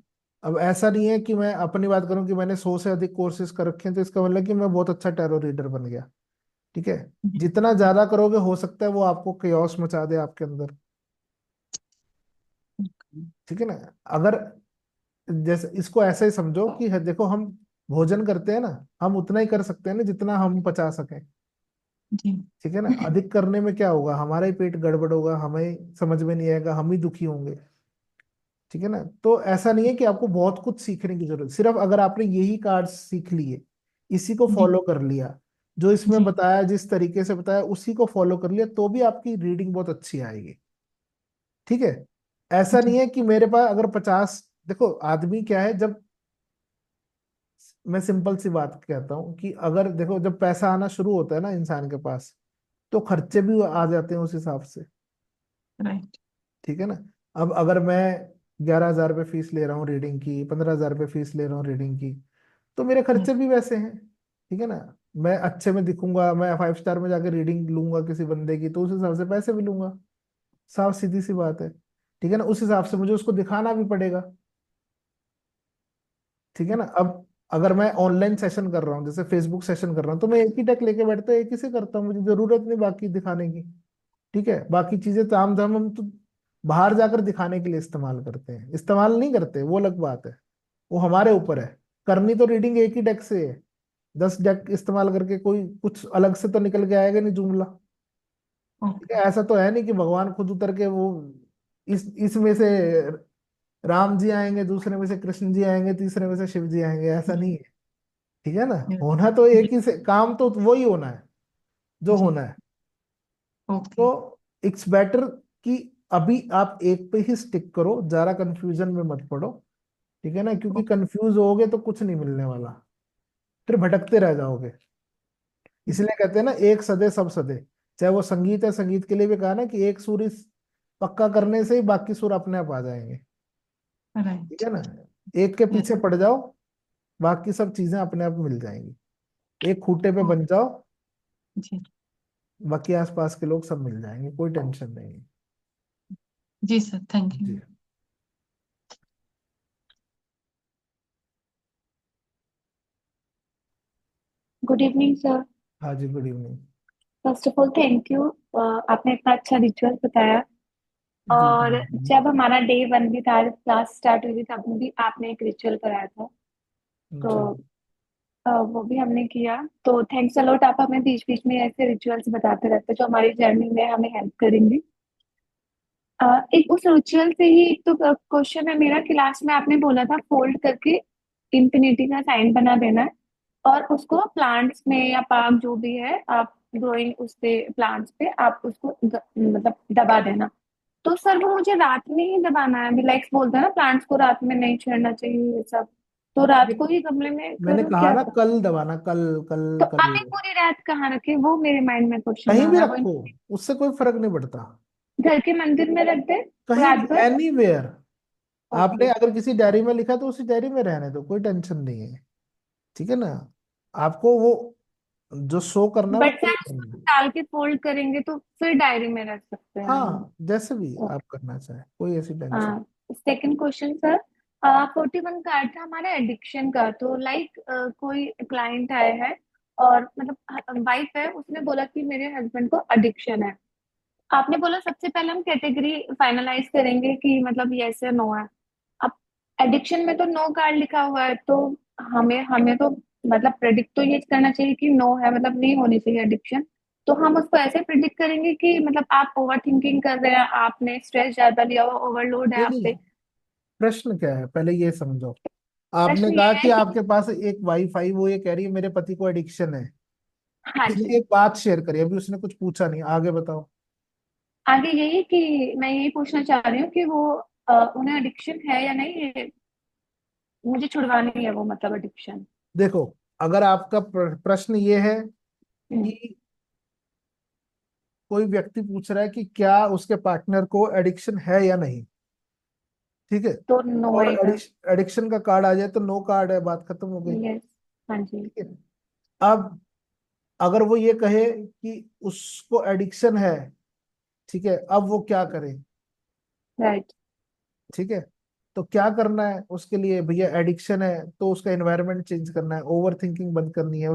अब ऐसा नहीं है कि मैं अपनी बात करूं कि मैंने 100 से अधिक कोर्सेज कर रखे हैं तो इसका मतलब कि मैं बहुत अच्छा टैरो रीडर बन गया। ठीक है, जी। जितना ज्यादा करोगे हो सकता है वो आपको केओस मचा दे आपके अंदर। ठीक है ना, अगर जैसे इसको ऐसे ही समझो कि देखो, हम भोजन करते हैं ना, हम उतना ही कर सकते हैं ना जितना हम पचा सकें। जी। ठीक है ना, अधिक करने में क्या होगा, हमारा ही पेट गड़बड़ होगा, हमें समझ में नहीं आएगा, हम ही दुखी होंगे। ठीक है ना, तो ऐसा नहीं है कि आपको बहुत कुछ सीखने की जरूरत, सिर्फ अगर आपने यही कार्ड सीख लिए, इसी को जी। फॉलो कर लिया, जो इसमें जी। बताया जिस तरीके से बताया उसी को फॉलो कर लिया, तो भी आपकी रीडिंग बहुत अच्छी आएगी। ठीक है, ऐसा नहीं जी। है कि मेरे पास अगर 50, देखो आदमी क्या है, जब मैं सिंपल सी बात कहता हूँ कि अगर देखो जब पैसा आना शुरू होता है ना इंसान के पास, तो खर्चे भी आ जाते हैं उस हिसाब से। राइट। ठीक है ना, अब अगर मैं 11,000 रुपये फीस ले रहा हूँ रीडिंग की, 15,000 रुपये फीस ले रहा हूँ रीडिंग की, तो मेरे खर्चे भी वैसे हैं। ठीक है ना, मैं अच्छे में दिखूंगा, मैं 5 स्टार में जाकर रीडिंग लूंगा किसी बंदे की, तो उस हिसाब से पैसे भी लूंगा। साफ सीधी सी बात है। ठीक है ना, उस हिसाब से मुझे उसको दिखाना भी पड़ेगा। ठीक है ना, अब अगर मैं ऑनलाइन सेशन कर रहा हूँ, जैसे फेसबुक सेशन कर रहा हूँ, तो मैं एक ही डेक लेके बैठता हूँ, एक ही से करता हूँ, मुझे जरूरत नहीं बाकी दिखाने की। ठीक है, बाकी चीजें ताम झाम हम तो बाहर जाकर दिखाने के लिए इस्तेमाल करते हैं, इस्तेमाल नहीं करते, वो अलग बात है। वो हमारे ऊपर है। करनी तो रीडिंग एक ही डेक से है, 10 डेक इस्तेमाल करके कोई कुछ अलग से तो निकल के आएगा नहीं जुमला। ठीक है, ओके। ऐसा तो है नहीं कि भगवान खुद उतर के वो इस इसमें से राम जी आएंगे, दूसरे में से कृष्ण जी आएंगे, तीसरे में से शिव जी आएंगे, ऐसा नहीं है। ठीक है ना, होना तो जी। एक ही से काम तो वही होना है जो जी। होना है। ओके। तो इट्स बेटर कि अभी आप एक पे ही स्टिक करो, ज्यादा कंफ्यूजन में मत पड़ो। ठीक है ना, क्योंकि कंफ्यूज होगे तो कुछ नहीं मिलने वाला, फिर भटकते रह जाओगे। इसलिए कहते हैं ना, एक सदे सब सदे। चाहे वो संगीत है, संगीत के लिए भी कहा ना कि एक सुर इस पक्का करने से ही बाकी सुर अपने आप आ जाएंगे। ठीक राइट। है ना, एक के पीछे पड़ जाओ, बाकी सब चीजें अपने आप मिल जाएंगी। एक खूंटे पे बन जाओ, जी। बाकी आसपास के लोग सब मिल जाएंगे, कोई टेंशन नहीं है। जी सर, थैंक यू। जी। Good evening sir. हाँ जी, good evening. First of all thank you, आपने इतना अच्छा रिचुअल बताया। जी और जब हमारा डे 1 भी था, क्लास स्टार्ट हुई थी, तब भी आपने एक रिचुअल कराया था। तो जी। वो भी हमने किया। तो थैंक्स अलॉट, आप हमें बीच बीच में ऐसे रिचुअल्स बताते रहते हैं जो हमारी जर्नी में हमें हेल्प करेंगे। एक उस रिचुअल से ही एक तो क्वेश्चन है मेरा। क्लास में आपने बोला था फोल्ड करके इंफिनिटी का साइन बना देना है, और उसको प्लांट्स में या पार्क जो भी है, आप ग्रोइंग उस पे प्लांट्स पे आप उसको मतलब दबा देना। तो सर वो मुझे रात में ही दबाना है, लाइक बोलते हैं ना प्लांट्स को रात में नहीं छेड़ना चाहिए ये सब। तो रात को ही गमले में मैंने करूँ कहा क्या ना, करूँ? कल दबाना, कल कल तो कल। अभी पूरी रात कहाँ रखे, वो मेरे माइंड में क्वेश्चन कहीं आ भी रहा है। वो रखो, उससे कोई फर्क नहीं पड़ता। घर के मंदिर में रख दे कहीं रात भी, भर? एनीवेयर। आपने ओके। अगर किसी डायरी में लिखा तो उसी डायरी में रहने दो, कोई टेंशन नहीं है। ठीक है ना, आपको वो जो शो करना है वो बट शो सर उसको करना है। निकाल के फोल्ड करेंगे तो फिर डायरी में रख सकते हैं हम? हाँ, जैसे भी ओके। आप करना चाहें, कोई ऐसी टेंशन। हाँ। सेकंड क्वेश्चन सर, 41 कार्ड था हमारा एडिक्शन का। तो लाइक कोई क्लाइंट आए हैं और मतलब वाइफ है, उसने बोला कि मेरे हस्बैंड को एडिक्शन है। आपने बोला सबसे पहले हम कैटेगरी फाइनलाइज करेंगे कि मतलब यस या नो है। अब एडिक्शन में तो नो कार्ड लिखा हुआ है, तो हमें हमें तो मतलब प्रेडिक्ट तो ये करना चाहिए कि नो है, मतलब नहीं होनी चाहिए एडिक्शन। तो हम उसको ऐसे प्रिडिक्ट करेंगे कि मतलब आप ओवर थिंकिंग कर रहे हैं, आपने स्ट्रेस ज्यादा लिया हुआ, ओवरलोड है नहीं आप नहीं, पे। प्रश्न क्या है पहले ये समझो। आपने प्रश्न ये कहा है कि कि आपके पास एक वाइफ आई, वो ये कह रही है मेरे पति को एडिक्शन है। हाँ उसने जी। एक बात शेयर करी, अभी उसने कुछ पूछा नहीं, आगे बताओ। आगे यही कि मैं यही पूछना चाह रही हूँ कि वो उन्हें एडिक्शन है या नहीं, मुझे छुड़वानी है वो मतलब एडिक्शन। देखो, अगर आपका प्रश्न ये है कि कोई व्यक्ति पूछ रहा है कि क्या उसके पार्टनर को एडिक्शन है या नहीं, ठीक है, तो नो और आएगा। एडिक्शन का कार्ड आ जाए तो नो कार्ड है, बात खत्म हो गई। यस। हाँ जी। ठीक है। अब अगर वो ये कहे कि उसको एडिक्शन है, ठीक है, अब वो क्या करे? राइट। ठीक है, तो क्या करना है उसके लिए? भैया एडिक्शन है तो उसका एनवायरनमेंट चेंज करना है, ओवर थिंकिंग बंद करनी है,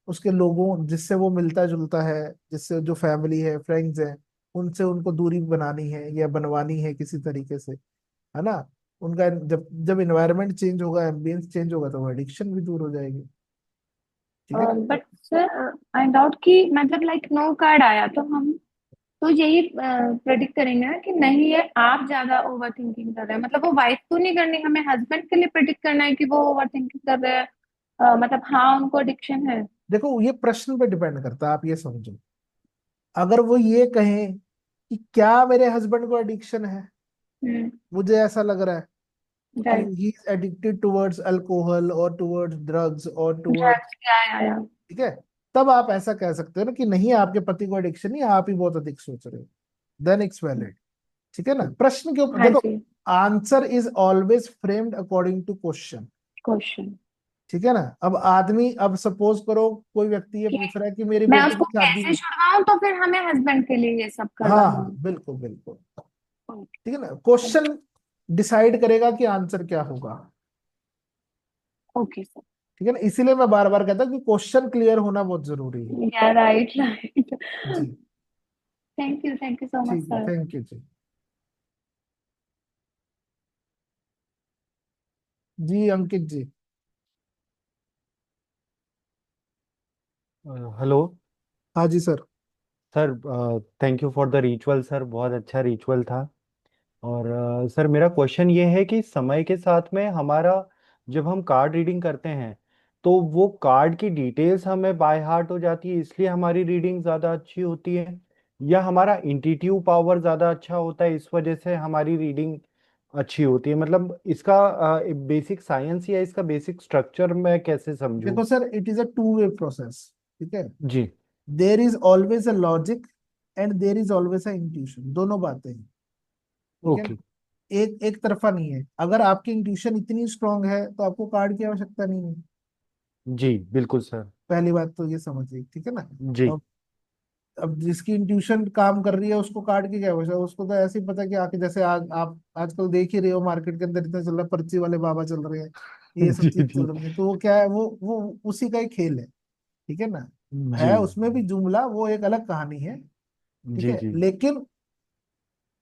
उसके लोगों जिससे वो मिलता जुलता है, जिससे जो फैमिली है, फ्रेंड्स हैं, उनसे उनको दूरी बनानी है या बनवानी है किसी तरीके से, है ना। उनका जब जब एनवायरनमेंट चेंज होगा, एम्बियंस चेंज होगा, तो वो एडिक्शन भी दूर हो जाएगी। ठीक है ना। बट सर आई डाउट कि मतलब लाइक नो कार्ड आया तो हम तो यही प्रेडिक्ट करेंगे ना कि नहीं ये आप ज्यादा ओवर थिंकिंग कर रहे हैं, मतलब वो वाइफ को नहीं करनी, हमें हस्बैंड के लिए प्रेडिक्ट करना है कि वो ओवर थिंकिंग कर रहे हैं। मतलब हाँ उनको एडिक्शन है। देखो, ये प्रश्न पे डिपेंड करता है, आप ये समझो। अगर वो ये कहें कि क्या मेरे हस्बैंड को एडिक्शन है, हम्म। मुझे ऐसा लग रहा है कि right. He is addicted towards alcohol और टुवर्ड्स ड्रग्स और टुवर्ड्स, ड्रग्स या ठीक है, तब आप ऐसा कह सकते हो ना कि नहीं, आपके पति को एडिक्शन नहीं, आप ही बहुत अधिक सोच रहे हो, देन इट्स वैलिड। ठीक है ना। प्रश्न के ऊपर हाँ देखो, जी। Answer is always framed according to question. Question ठीक है ना। अब आदमी, अब सपोज करो कोई व्यक्ति ये कि पूछ रहा है कि मेरी मैं बेटी उसको की शादी कैसे है। छुड़वाऊं, तो फिर हमें हस्बैंड के लिए ये सब हाँ करवाना हाँ, है। बिल्कुल बिल्कुल। ठीक है ना। क्वेश्चन डिसाइड करेगा कि आंसर क्या होगा। Okay sir. ठीक है ना। इसीलिए मैं बार बार कहता हूँ कि क्वेश्चन क्लियर होना बहुत जरूरी है। या राइट राइट। जी। थैंक यू सो मच ठीक है, सर। थैंक यू जी। जी अंकित जी। हेलो हाँ जी sir. Sir, thank you for the ritual sir, बहुत अच्छा रिचुअल था। और सर मेरा क्वेश्चन ये है कि समय के साथ में हमारा जब हम कार्ड रीडिंग करते हैं तो वो कार्ड की डिटेल्स हमें बाय हार्ट हो जाती है, इसलिए हमारी रीडिंग ज़्यादा अच्छी होती है, या हमारा इंट्यूटिव पावर ज़्यादा अच्छा होता है इस वजह से हमारी रीडिंग अच्छी होती है? मतलब इसका बेसिक साइंस या इसका बेसिक स्ट्रक्चर मैं कैसे समझूं? देखो sir, it is a two way process. ठीक है। जी। There is always a logic and there is always a intuition, दोनों बातें हैं। ठीक है ना। ओके। एक एक तरफा नहीं है। अगर आपकी इंट्यूशन इतनी स्ट्रांग है तो आपको कार्ड की आवश्यकता नहीं है। जी बिल्कुल सर। पहली बात तो ये समझिए। ठीक है ना। जी। अब अब जिसकी इंट्यूशन काम कर रही है उसको कार्ड की क्या आवश्यकता है? उसको तो ऐसे ही पता है कि आके, जैसे आप आजकल देख ही रहे हो, मार्केट के अंदर इतना चल रहा है, पर्ची वाले बाबा चल रहे हैं, ये सब जी चीज चल जी रही है, तो वो क्या है, वो उसी का ही खेल है। ठीक है ना। जी है उसमें भी जुमला, वो एक अलग कहानी है। ठीक जी है, जी लेकिन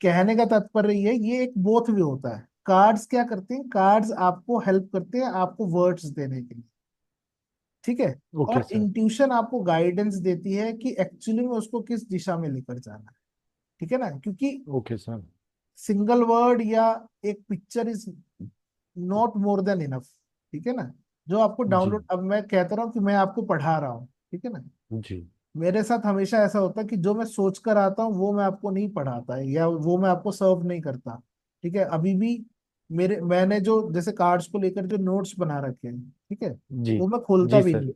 कहने का तात्पर्य ये एक बोथ भी होता है। कार्ड्स क्या करते हैं? कार्ड्स आपको हेल्प करते हैं आपको वर्ड्स देने के लिए। ठीक है। ओके और सर। इंट्यूशन आपको गाइडेंस देती है कि एक्चुअली में उसको किस दिशा में लेकर जाना है। ठीक है ना। क्योंकि ओके सर। सिंगल वर्ड या एक picture is not more than enough. ठीक है ना। जो आपको जी डाउनलोड, अब मैं कहता रहा हूँ कि मैं आपको पढ़ा रहा हूँ, ठीक है ना, जी मेरे साथ हमेशा ऐसा होता है कि जो मैं सोच कर आता हूँ वो मैं आपको नहीं पढ़ाता है, या वो मैं आपको सर्व नहीं करता। ठीक है। अभी भी मैंने जो जैसे कार्ड्स को लेकर जो नोट्स बना रखे हैं, ठीक है, जी वो मैं खोलता जी भी सर। नहीं।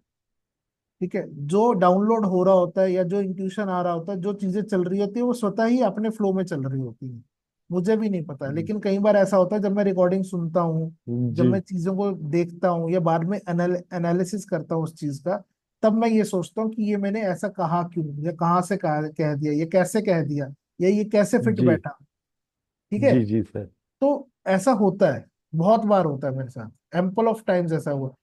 ठीक है। जो डाउनलोड हो रहा होता है या जो इंट्यूशन आ रहा होता है, जो चीजें चल रही होती है, वो स्वतः ही अपने फ्लो में चल रही होती है। मुझे भी नहीं पता। लेकिन कई बार ऐसा होता है जब मैं रिकॉर्डिंग सुनता हूँ, जब जी मैं चीजों को देखता हूँ या बाद में एनालिसिस करता हूँ उस चीज का, तब मैं ये सोचता हूँ कि ये मैंने ऐसा कहा क्यों, या कहाँ से कह दिया, ये कैसे कह दिया, या ये कैसे फिट जी बैठा। ठीक है। जी जी सर। तो ऐसा होता है, बहुत बार होता है मेरे साथ, एम्पल ऑफ टाइम्स ऐसा हुआ।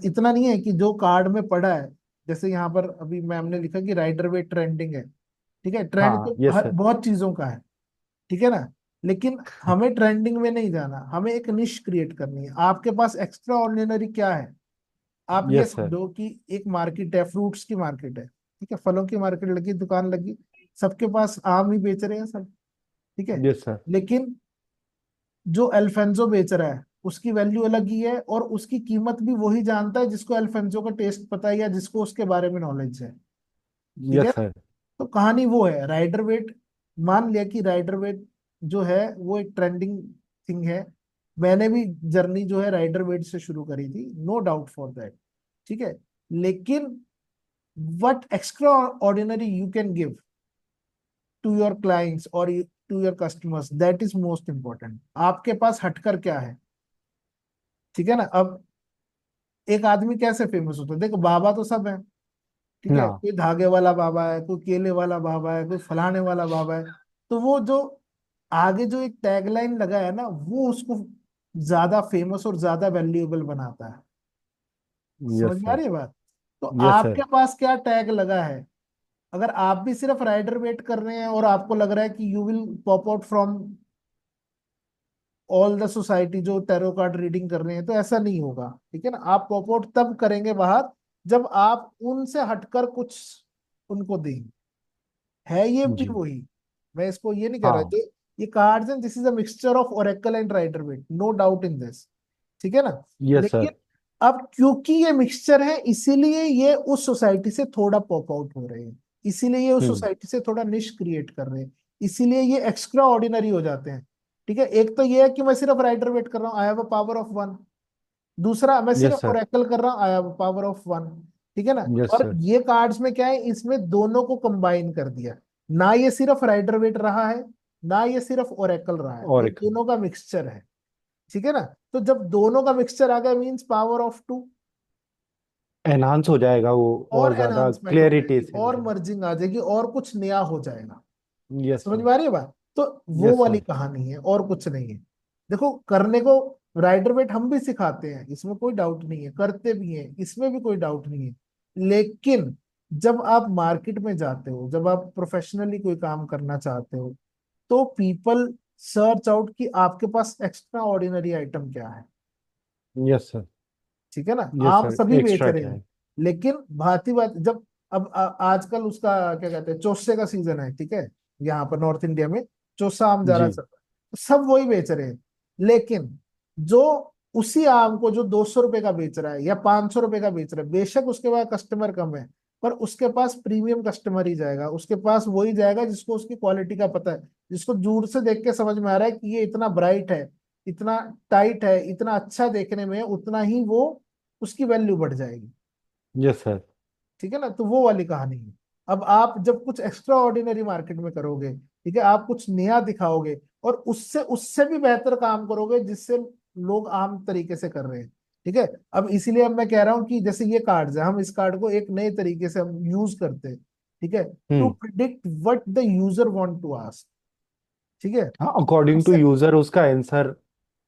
इतना नहीं है कि जो कार्ड में पड़ा है, जैसे यहाँ पर अभी मैम ने लिखा कि राइडर वे ट्रेंडिंग है। ठीक है। ट्रेंड हाँ तो यस हर सर। बहुत चीजों का है। ठीक है ना। लेकिन हमें ट्रेंडिंग में नहीं जाना, हमें एक निश क्रिएट करनी है। आपके पास एक्स्ट्रा ऑर्डिनरी क्या है? आप ये यस सर। समझो कि एक मार्केट है, फ्रूट्स की मार्केट है, ठीक है, फलों की मार्केट लगी, दुकान लगी, सबके पास आम ही बेच रहे हैं सब। ठीक है। Yes sir. लेकिन जो अल्फेंजो बेच रहा है उसकी वैल्यू अलग ही है, और उसकी कीमत भी वही जानता है जिसको अल्फेंजो का टेस्ट पता है या जिसको उसके बारे में नॉलेज है। ठीक है। Yes sir. तो कहानी वो है राइडर वेट। मान लिया कि राइडर वेट जो है वो एक ट्रेंडिंग थिंग है। मैंने भी जर्नी जो है राइडर वेट से शुरू करी थी, नो डाउट फॉर दैट। ठीक है। लेकिन what extraordinary you can give to your clients or to your customers, that is most important. आपके पास हटकर क्या है, ठीक है ना। अब एक आदमी कैसे फेमस होता है, देखो बाबा तो सब है, ठीक है, हाँ। कोई धागे वाला बाबा है, कोई केले वाला बाबा है, कोई फलाने वाला बाबा है। तो वो जो आगे जो एक टैगलाइन लगा है ना, वो उसको ज्यादा फेमस और ज्यादा वैल्यूएबल बनाता है। समझ यस में आ सर। रही है बात। तो यस आपके सर। पास क्या टैग लगा है, अगर आप भी सिर्फ राइडर वेट कर रहे हैं और आपको लग रहा है कि you will pop out from all the society जो टैरो कार्ड रीडिंग कर रहे हैं, तो ऐसा नहीं होगा, ठीक है ना। आप पॉप आउट तब करेंगे बाहर जब आप उनसे हटकर कुछ उनको देंगे। है ये भी जी। वही, मैं इसको ये नहीं कह रहा हाँ। जो ये कार्ड्स हैं, this is a mixture of oracle and Rider Waite, no doubt in this, ठीक है ना। यस लेकिन सर। अब क्योंकि ये मिक्सचर है, इसीलिए ये उस सोसाइटी से थोड़ा पॉप आउट हो रहे हैं, इसीलिए ये उस हम्म। सोसाइटी से थोड़ा निश क्रिएट कर रहे हैं, इसीलिए ये एक्स्ट्रा ऑर्डिनरी हो जाते हैं, ठीक है। एक तो ये है कि मैं सिर्फ राइडर वेट कर रहा हूँ, I have a power of one. दूसरा, मैं यस सिर्फ सर। ओरेकल कर रहा हूँ, I have a power of one, ठीक है ना। यस और सर। ये कार्ड्स में क्या है, इसमें दोनों को कंबाइन कर दिया, ना ये सिर्फ राइडर वेट रहा है, ना ये सिर्फ ओरेकल रहा है, और ये एक दोनों का मिक्सचर है, ठीक है ना। तो जब दोनों का मिक्सचर आ गया, means power of two, enhance हो जाएगा वो, और और ज्यादा एनहांसमेंट हो क्लियरिटी जाएगी से हो और जाएगा। मर्जिंग आ जाएगी और कुछ नया हो जाएगा। यस समझ सर। में आ रही है बात। तो वो यस वाली सर। कहानी है और कुछ नहीं है। देखो करने को राइडर वेट हम भी सिखाते हैं, इसमें कोई डाउट नहीं है, करते भी हैं, इसमें भी कोई डाउट नहीं है। लेकिन जब आप मार्केट में जाते हो, जब आप प्रोफेशनली कोई काम करना चाहते हो, तो पीपल सर्च आउट कि आपके पास एक्स्ट्रा ऑर्डिनरी आइटम क्या है, यस सर। ठीक है ना। यस आप सर। सभी बेच एक्स्ट्रा रहे क्या हैं, है? लेकिन भांति बात जब अब आजकल उसका क्या कहते हैं, चोसे का सीजन है, ठीक है, यहाँ पर नॉर्थ इंडिया में चोसा आम जा रहा है जी। सब, तो सब वही बेच रहे हैं। लेकिन जो उसी आम को जो 200 रुपए का बेच रहा है या 500 रुपए का बेच रहा है, बेशक उसके पास कस्टमर कम है, पर उसके पास प्रीमियम कस्टमर ही जाएगा, उसके पास वही जाएगा जिसको उसकी क्वालिटी का पता है, जिसको दूर से देख के समझ में आ रहा है कि ये इतना ब्राइट है, इतना टाइट है, इतना अच्छा देखने में, उतना ही वो उसकी वैल्यू बढ़ जाएगी, यस सर। ठीक है ना। तो वो वाली कहानी है। अब आप जब कुछ एक्स्ट्रा ऑर्डिनरी मार्केट में करोगे, ठीक है, आप कुछ नया दिखाओगे और उससे उससे भी बेहतर काम करोगे जिससे लोग आम तरीके से कर रहे हैं, ठीक है। अब इसीलिए अब मैं कह रहा हूँ कि जैसे ये कार्ड्स है, हम इस कार्ड को एक नए तरीके से हम यूज करते हैं, ठीक है, to hmm. Predict what the user want to ask, ठीक है। हाँ, अकॉर्डिंग टू उससे यूजर उसका आंसर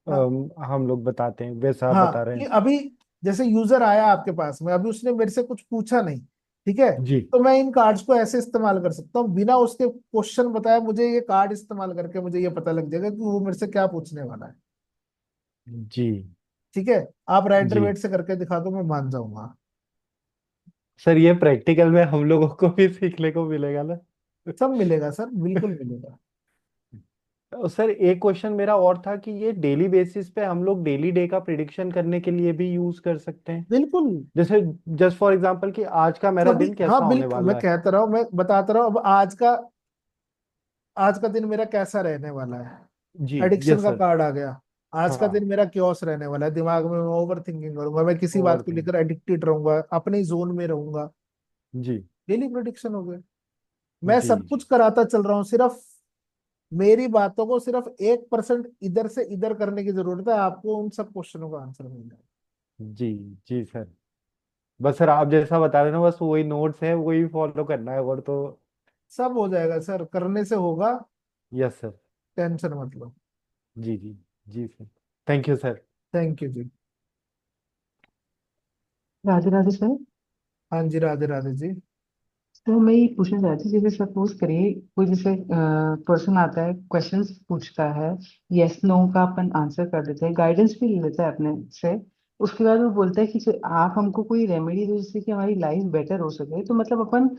हाँ, हम लोग बताते हैं, वैसा आप हाँ बता रहे कि हैं। अभी जैसे यूजर आया आपके पास में, अभी उसने मेरे से कुछ पूछा नहीं, ठीक है, जी। तो मैं इन कार्ड्स को ऐसे इस्तेमाल कर सकता हूँ बिना उसके क्वेश्चन बताए, मुझे ये कार्ड इस्तेमाल करके मुझे ये पता लग जाएगा कि वो मेरे से क्या पूछने वाला है, जी। ठीक है। आप राइडर जी वेट से करके दिखा दो, मैं मान जाऊंगा। सर, ये प्रैक्टिकल में हम लोगों को भी सीखने को मिलेगा ना? सब मिलेगा सर, बिल्कुल मिलेगा। सर, एक क्वेश्चन मेरा और था कि ये डेली बेसिस पे हम लोग डेली डे का प्रिडिक्शन करने के लिए भी यूज कर सकते हैं? बिल्कुल। जैसे जस्ट फॉर एग्जांपल कि आज का मेरा कभी दिन हाँ कैसा होने बिल्कुल, मैं वाला है। कहता रहा हूँ, मैं बताता रहा हूँ, अब आज का दिन मेरा कैसा रहने वाला है। जी। एडिक्शन यस का सर। कार्ड आ गया, आज का दिन हाँ। मेरा क्योस रहने वाला है, दिमाग में मैं ओवर थिंकिंग करूंगा, मैं किसी बात ओवर को थिंक। लेकर एडिक्टेड रहूंगा, अपने जोन में रहूंगा। जी। डेली प्रोडिक्शन हो गया। मैं जी। सब कुछ जी। कराता चल रहा हूँ, सिर्फ मेरी बातों को सिर्फ 1% इधर से इधर करने की जरूरत है, आपको उन सब क्वेश्चनों का आंसर मिल जाएगा। जी। जी सर। बस सर, आप जैसा बता रहे हैं ना, बस वही नोट्स है, वही फॉलो करना है, और तो। सब हो जाएगा सर, करने से होगा, यस सर। टेंशन मत लो। जी। जी। जी sir. Thank you sir. Thank you जी। राधे राधे सर। हाँ जी, राधे राधे जी। तो मैं ये पूछना चाहती थी, जैसे सपोज करिए कोई जैसे पर्सन आता है, क्वेश्चंस पूछता है, यस नो का अपन आंसर कर देते हैं, गाइडेंस भी ले लेता है अपने से। उसके बाद वो बोलता है कि आप हमको कोई रेमेडी दो जिससे कि हमारी लाइफ बेटर हो सके। तो मतलब अपन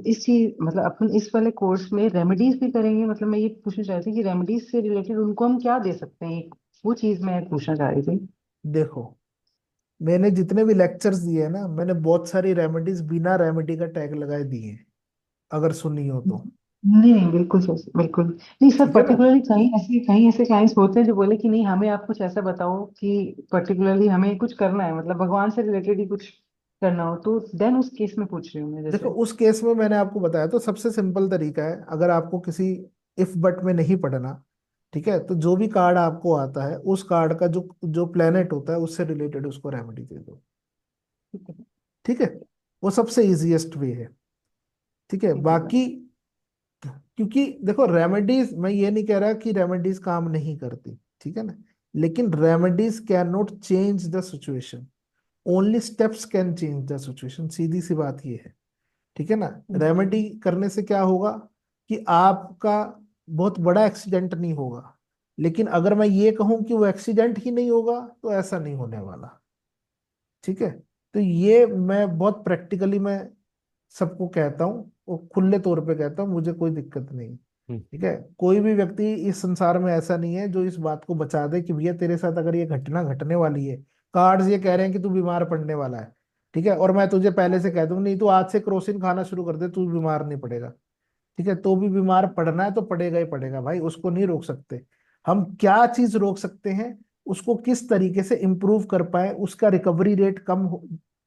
इस चीज मतलब अपन इस वाले कोर्स में रेमेडीज भी करेंगे। मतलब मैं ये पूछना चाहती थी कि रेमेडीज से रिलेटेड उनको हम क्या दे सकते हैं, वो चीज मैं पूछना चाह रही थी। देखो, मैंने जितने भी लेक्चर्स दिए हैं ना, मैंने बहुत सारी रेमेडीज बिना रेमेडी का टैग लगाए दिए हैं, अगर सुनी हो तो, नहीं नहीं, बिल्कुल सर, बिल्कुल नहीं सर। ठीक है ना। पर्टिकुलरली कहीं ऐसे क्लाइंट्स होते हैं जो बोले कि नहीं, हमें आप कुछ ऐसा बताओ कि पर्टिकुलरली हमें कुछ करना है, मतलब भगवान से रिलेटेड ही कुछ करना हो, तो देन उस केस में पूछ रही हूँ मैं देखो जैसे। उस केस में मैंने आपको बताया तो सबसे सिंपल तरीका है, अगर आपको किसी इफ बट में नहीं पढ़ना, ठीक है, तो जो भी कार्ड आपको आता है उस कार्ड का जो जो प्लेनेट होता है उससे रिलेटेड उसको रेमेडी दे दो। ठीक है। ठीक है, वो सबसे इजीएस्ट वे है। ठीक है, ठीक है सर। बाकी क्योंकि देखो रेमेडीज, मैं ये नहीं कह रहा कि रेमेडीज काम नहीं करती, ठीक है ना, लेकिन remedies can not change the situation, only steps can change the situation, सीधी सी बात ये है। ठीक है ना, रेमेडी करने से क्या होगा कि आपका बहुत बड़ा एक्सीडेंट नहीं होगा, लेकिन अगर मैं ये कहूं कि वो एक्सीडेंट ही नहीं होगा तो ऐसा नहीं होने वाला। ठीक है, तो ये मैं बहुत प्रैक्टिकली मैं सबको कहता हूँ, वो खुले तौर पे कहता हूँ, मुझे कोई दिक्कत नहीं। हम्म। ठीक है, कोई भी व्यक्ति इस संसार में ऐसा नहीं है जो इस बात को बचा दे कि भैया तेरे साथ अगर ये घटना घटने वाली है, कार्ड्स ये कह रहे हैं कि तू बीमार पड़ने वाला है, ठीक है, और मैं तुझे पहले से कह दूं नहीं तू आज से क्रोसिन खाना शुरू कर दे, तू बीमार नहीं पड़ेगा। ठीक है, तो भी बीमार पड़ना है तो पड़ेगा ही पड़ेगा भाई, उसको नहीं रोक सकते। हम क्या चीज रोक सकते हैं, उसको किस तरीके से इम्प्रूव कर पाए, उसका रिकवरी रेट कम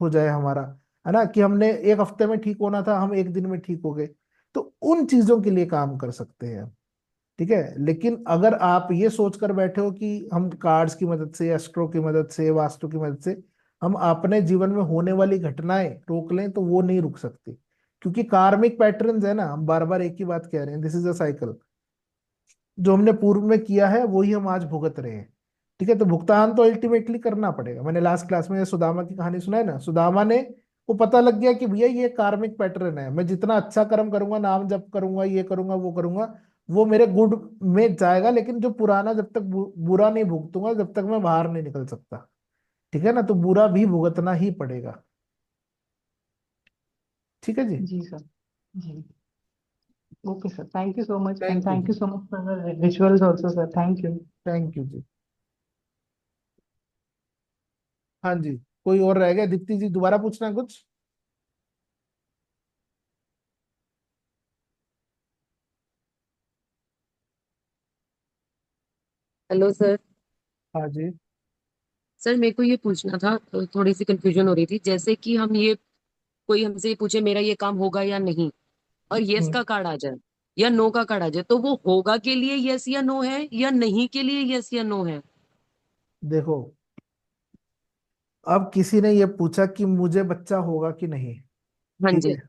हो जाए हमारा, है ना, कि हमने एक हफ्ते में ठीक होना था हम एक दिन में ठीक हो गए, तो उन चीजों के लिए काम कर सकते हैं। ठीक है, लेकिन अगर आप ये सोचकर बैठे हो कि हम कार्ड्स की मदद से, एस्ट्रो की मदद से, वास्तु की मदद से हम अपने जीवन में होने वाली घटनाएं रोक लें, तो वो नहीं रुक सकती, क्योंकि कार्मिक पैटर्न्स है ना, हम बार बार एक ही बात कह रहे हैं, दिस इज अ साइकिल। जो हमने पूर्व में किया है वही हम आज भुगत रहे हैं। ठीक है, तो भुगतान तो अल्टीमेटली करना पड़ेगा। मैंने लास्ट क्लास में ये सुदामा की कहानी सुनाई ना, सुदामा ने को पता लग गया कि भैया ये कार्मिक पैटर्न है, मैं जितना अच्छा कर्म करूंगा, नाम जप करूंगा, ये करूंगा वो करूंगा, वो मेरे गुड में जाएगा, लेकिन जो पुराना जब तक बुरा नहीं भुगतूंगा जब तक मैं बाहर नहीं निकल सकता। ठीक है ना, तो बुरा भी भुगतना ही पड़ेगा। ठीक है जी। जी सर। जी। Okay sir, thank you so much and thank you thank जी। You so much for the rituals also sir, thank you. Thank you जी। हाँ जी, कोई और रह गया? दीप्ति जी दोबारा पूछना है कुछ? Hello sir. हाँ जी। सर मेरे को ये पूछना था, थोड़ी सी कंफ्यूजन हो रही थी, जैसे कि हम ये कोई हमसे ये पूछे मेरा ये काम होगा या नहीं, और यस हम्म, का कार्ड आ जाए या नो का कार्ड आ जाए, तो वो होगा के लिए यस या नो है या नहीं के लिए यस या नो है? देखो, अब किसी ने ये पूछा कि मुझे बच्चा होगा कि नहीं, हाँ ठीक जी। है,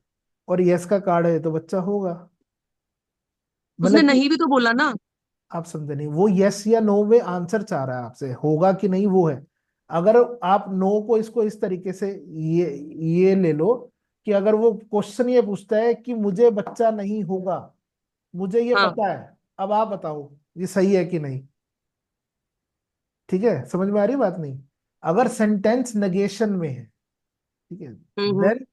और यस का कार्ड है तो बच्चा होगा, उसने मतलब कि नहीं भी तो बोला ना। आप समझे नहीं, वो यस या नो में आंसर चाह रहा है आपसे, होगा कि नहीं वो है। अगर आप नो को इसको इस तरीके से ये ले लो कि अगर वो क्वेश्चन ये पूछता है कि मुझे बच्चा नहीं होगा, मुझे ये हाँ। पता है, अब आप बताओ ये सही है कि नहीं। ठीक है, समझ में आ रही बात नहीं? अगर सेंटेंस नेगेशन में है, ठीक है, hmm. Then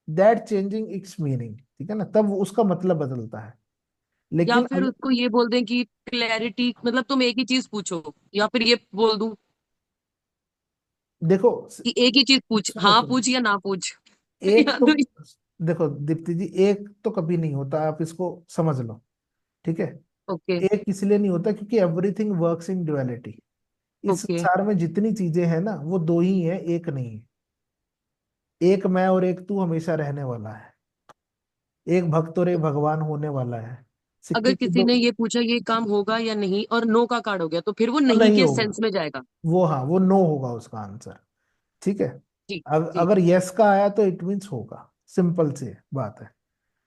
that changing its meaning, ठीक है ना, तब उसका मतलब बदलता है। या लेकिन फिर उसको ये बोल दें कि क्लैरिटी, मतलब तुम एक ही चीज पूछो, या फिर ये बोल दूं देखो कि एक ही चीज पूछ, सुनो हाँ सुनो, पूछ या ना पूछ। एक या तो तो देखो दीप्ति जी, एक तो कभी नहीं होता, आप इसको समझ लो। ठीक है, ओके। एक इसलिए नहीं होता क्योंकि एवरीथिंग वर्क्स इन ड्युअलिटी। इस ओके। संसार में जितनी चीजें हैं ना वो दो ही है, एक नहीं है। एक मैं और एक तू हमेशा रहने वाला है, एक भक्त और एक भगवान होने वाला है, अगर सिक्के की किसी दो। ने ये पूछा ये काम होगा या नहीं और नो का कार्ड हो गया, तो फिर वो वो नहीं नहीं के होगा, सेंस में जाएगा? वो हाँ वो नो होगा उसका आंसर। ठीक है, ठीक। ठीक। अगर यस का आया तो इट मीन्स होगा, सिंपल सी बात है।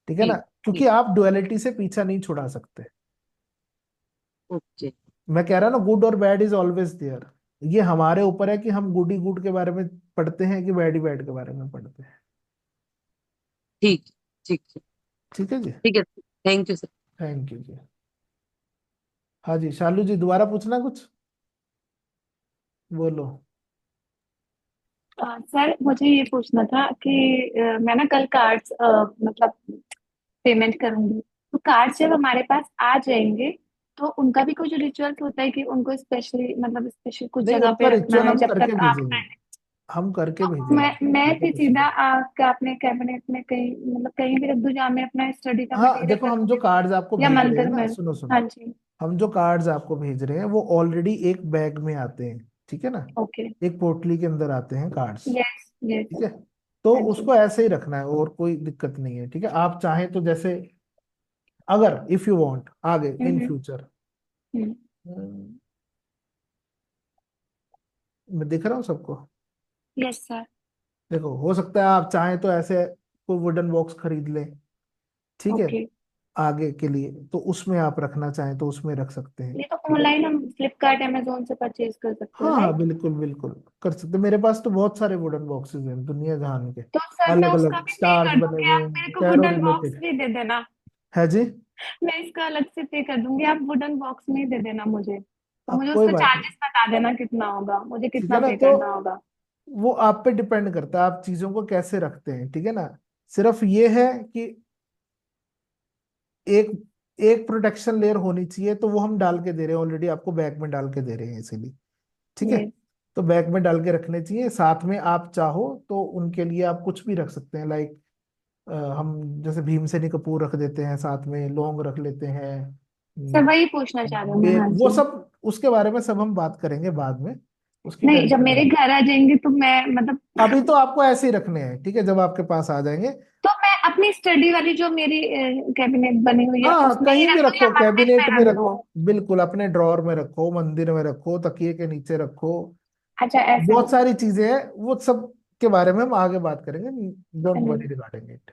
ठीक है ना, ठीक। क्योंकि ठीक। आप डुअलिटी से पीछा नहीं छुड़ा सकते। ओके। मैं कह रहा ना, गुड और बैड इज ऑलवेज देयर, ये हमारे ऊपर है कि हम गुड ही गुड के बारे में पढ़ते हैं कि बैड ही बैड के बारे में पढ़ते हैं। ठीक। ठीक है। ठीक है जी। ठीक है। Thank you sir. Thank you जी। हाँ जी, शालू जी दोबारा पूछना कुछ, बोलो। सर मुझे ये पूछना था कि मैं ना कल कार्ड्स मतलब पेमेंट करूंगी, तो कार्ड्स जब हमारे पास आ जाएंगे तो उनका भी कुछ रिचुअल्स होता है कि उनको स्पेशली मतलब स्पेशल कुछ नहीं, जगह उनका पे रखना रिचुअल है हम जब करके तक आप। भेजेंगे, हम करके तो भेजेंगे, मैं ऐसा फिर कुछ सीधा नहीं। अपने कैबिनेट में कहीं मतलब कहीं भी रख दूं जहाँ मैं अपना स्टडी का हाँ मटेरियल देखो, हम जो रखूंगी, कार्ड्स आपको या भेज रहे हैं मंदिर ना, में? सुनो हाँ सुनो, जी। हम जो कार्ड्स आपको भेज रहे हैं वो ऑलरेडी एक बैग में आते हैं, ठीक है ना, ओके। एक पोटली के अंदर आते हैं कार्ड्स। यस। यस। ठीक है, तो हाँ जी। उसको ऐसे ही रखना है और कोई दिक्कत नहीं है। ठीक है, आप चाहें तो जैसे अगर इफ यू वांट आगे इन हम्म। फ्यूचर, हम्म। मैं दिख रहा हूँ सबको। Yes sir. देखो, हो सकता है आप चाहें तो ऐसे कोई वुडन बॉक्स खरीद लें, ठीक है, ओके। आगे के लिए, तो उसमें आप रखना चाहें तो उसमें रख सकते हैं। ये तो ठीक है, ऑनलाइन हम फ्लिपकार्ट अमेजोन से परचेज कर सकते हैं, हाँ हाँ, राइट? बिल्कुल बिल्कुल कर सकते हैं। मेरे पास तो बहुत सारे वुडन बॉक्सेस हैं दुनिया जहान के, तो सर मैं अलग उसका अलग भी पे स्टार्स कर बने दूंगी, हुए आप हैं, मेरे को टैरो वुडन बॉक्स रिलेटेड। भी दे देना। है जी। मैं इसका अलग से पे कर दूंगी, आप वुडन बॉक्स में ही दे देना मुझे, तो अब मुझे कोई उसका बात नहीं, चार्जेस बता देना कितना होगा, मुझे ठीक है कितना ना, पे तो करना होगा। वो आप पे डिपेंड करता है आप चीजों को कैसे रखते हैं। ठीक है ना, सिर्फ ये है कि एक एक प्रोटेक्शन लेयर होनी चाहिए, तो वो हम डाल के दे रहे हैं ऑलरेडी, आपको बैग में डाल के दे रहे हैं इसीलिए। ठीक है, ये। तो बैग में डाल के रखने चाहिए। साथ में आप चाहो तो उनके लिए आप कुछ भी रख सकते हैं, लाइक हम जैसे भीमसेनी कपूर रख देते हैं, साथ में लौंग रख लेते हैं, सर वही पूछना चाह रही हूँ मैं, हाँ वो जी। सब उसके बारे में सब हम बात करेंगे बाद में, उसकी नहीं, जब टेंशन मेरे नहीं। घर आ जाएंगे तो मैं मतलब, अभी तो आपको ऐसे ही रखने हैं, ठीक है, जब आपके पास आ जाएंगे। तो मैं अपनी स्टडी वाली जो मेरी कैबिनेट बनी हुई है हाँ, उसमें ही कहीं भी रखूँ या रखो, मंदिर कैबिनेट में में रख रखो, दूँ? बिल्कुल अपने ड्रॉर में रखो, मंदिर में रखो, तकिए के नीचे रखो, अच्छा, ऐसे बहुत रखूँ? सारी चीजें हैं, वो सब के बारे में हम आगे बात करेंगे। डोंट चलिए। Worry regarding it.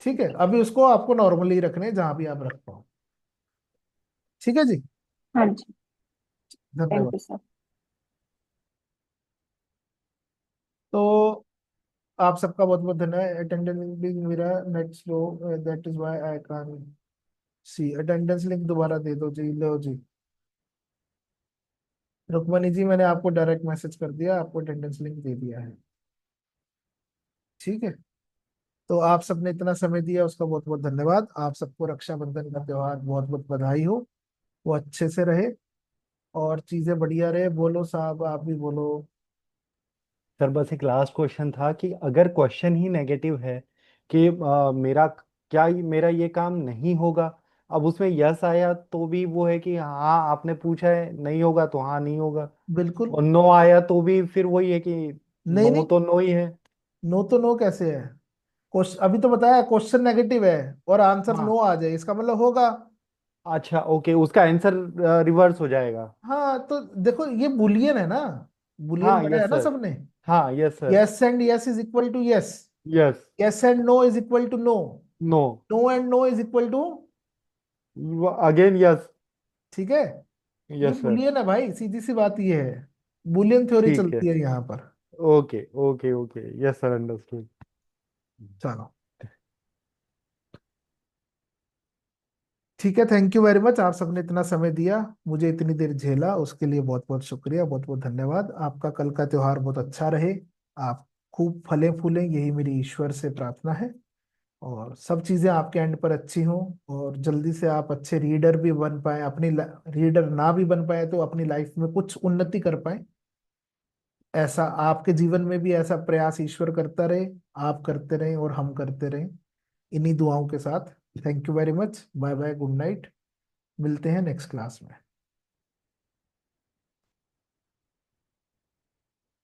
ठीक है, अभी उसको आपको नॉर्मली रखने हैं जहां भी आप रख पाओ। ठीक है जी, हाँ जी। थैंक धन्यवाद। You sir. तो आप सबका बहुत बहुत धन्यवाद। अटेंडेंस लिंक मेरा net slow, that is why I can't see. Attendance link दोबारा दे दो जी, लो जी। रुक्मणी जी, मैंने आपको डायरेक्ट मैसेज कर दिया, आपको अटेंडेंस लिंक दे दिया है। ठीक है, तो आप सबने इतना समय दिया उसका बहुत बहुत धन्यवाद। आप सबको रक्षाबंधन का त्योहार बहुत बहुत बधाई हो, वो अच्छे से रहे और चीजें बढ़िया रहे। बोलो साहब, आप भी बोलो। सर बस एक लास्ट क्वेश्चन था कि अगर क्वेश्चन ही नेगेटिव है कि मेरा क्या मेरा ये काम नहीं होगा, अब उसमें यस आया तो भी वो है कि हाँ आपने पूछा है, नहीं होगा तो हाँ नहीं होगा, बिल्कुल। और नो आया तो भी फिर वही है कि नहीं नो नहीं, तो नो ही है। नो तो नो कैसे है? क्वेश्चन अभी तो बताया, क्वेश्चन नेगेटिव है और आंसर हाँ, नो आ जाए, इसका मतलब होगा। अच्छा ओके, उसका आंसर रिवर्स हो जाएगा। हाँ, तो देखो ये बुलियन है ना, बुलियन हाँ पढ़ा है यस ना सर। सबने। हाँ yes sir. Yes and yes is equal to yes, yes. Yes and no is equal to no, no. No and no is equal to. Again yes. ठीक है, ये यस सर। बुलियन है भाई, सीधी सी बात ये है, बुलियन थ्योरी ठीक है। चलती है यहाँ पर। Okay okay okay, yes sir, understood. चलो, ठीक है, थैंक यू वेरी मच। आप सबने इतना समय दिया, मुझे इतनी देर झेला, उसके लिए बहुत बहुत शुक्रिया, बहुत बहुत धन्यवाद। आपका कल का त्योहार बहुत अच्छा रहे, आप खूब फले फूलें, यही मेरी ईश्वर से प्रार्थना है, और सब चीजें आपके एंड पर अच्छी हों, और जल्दी से आप अच्छे रीडर भी बन पाए, अपनी रीडर ना भी बन पाए तो अपनी लाइफ में कुछ उन्नति कर पाए, ऐसा आपके जीवन में भी ऐसा प्रयास ईश्वर करता रहे, आप करते रहें और हम करते रहें, इन्हीं दुआओं के साथ। Thank you very much, bye bye, good night, मिलते हैं नेक्स्ट क्लास में।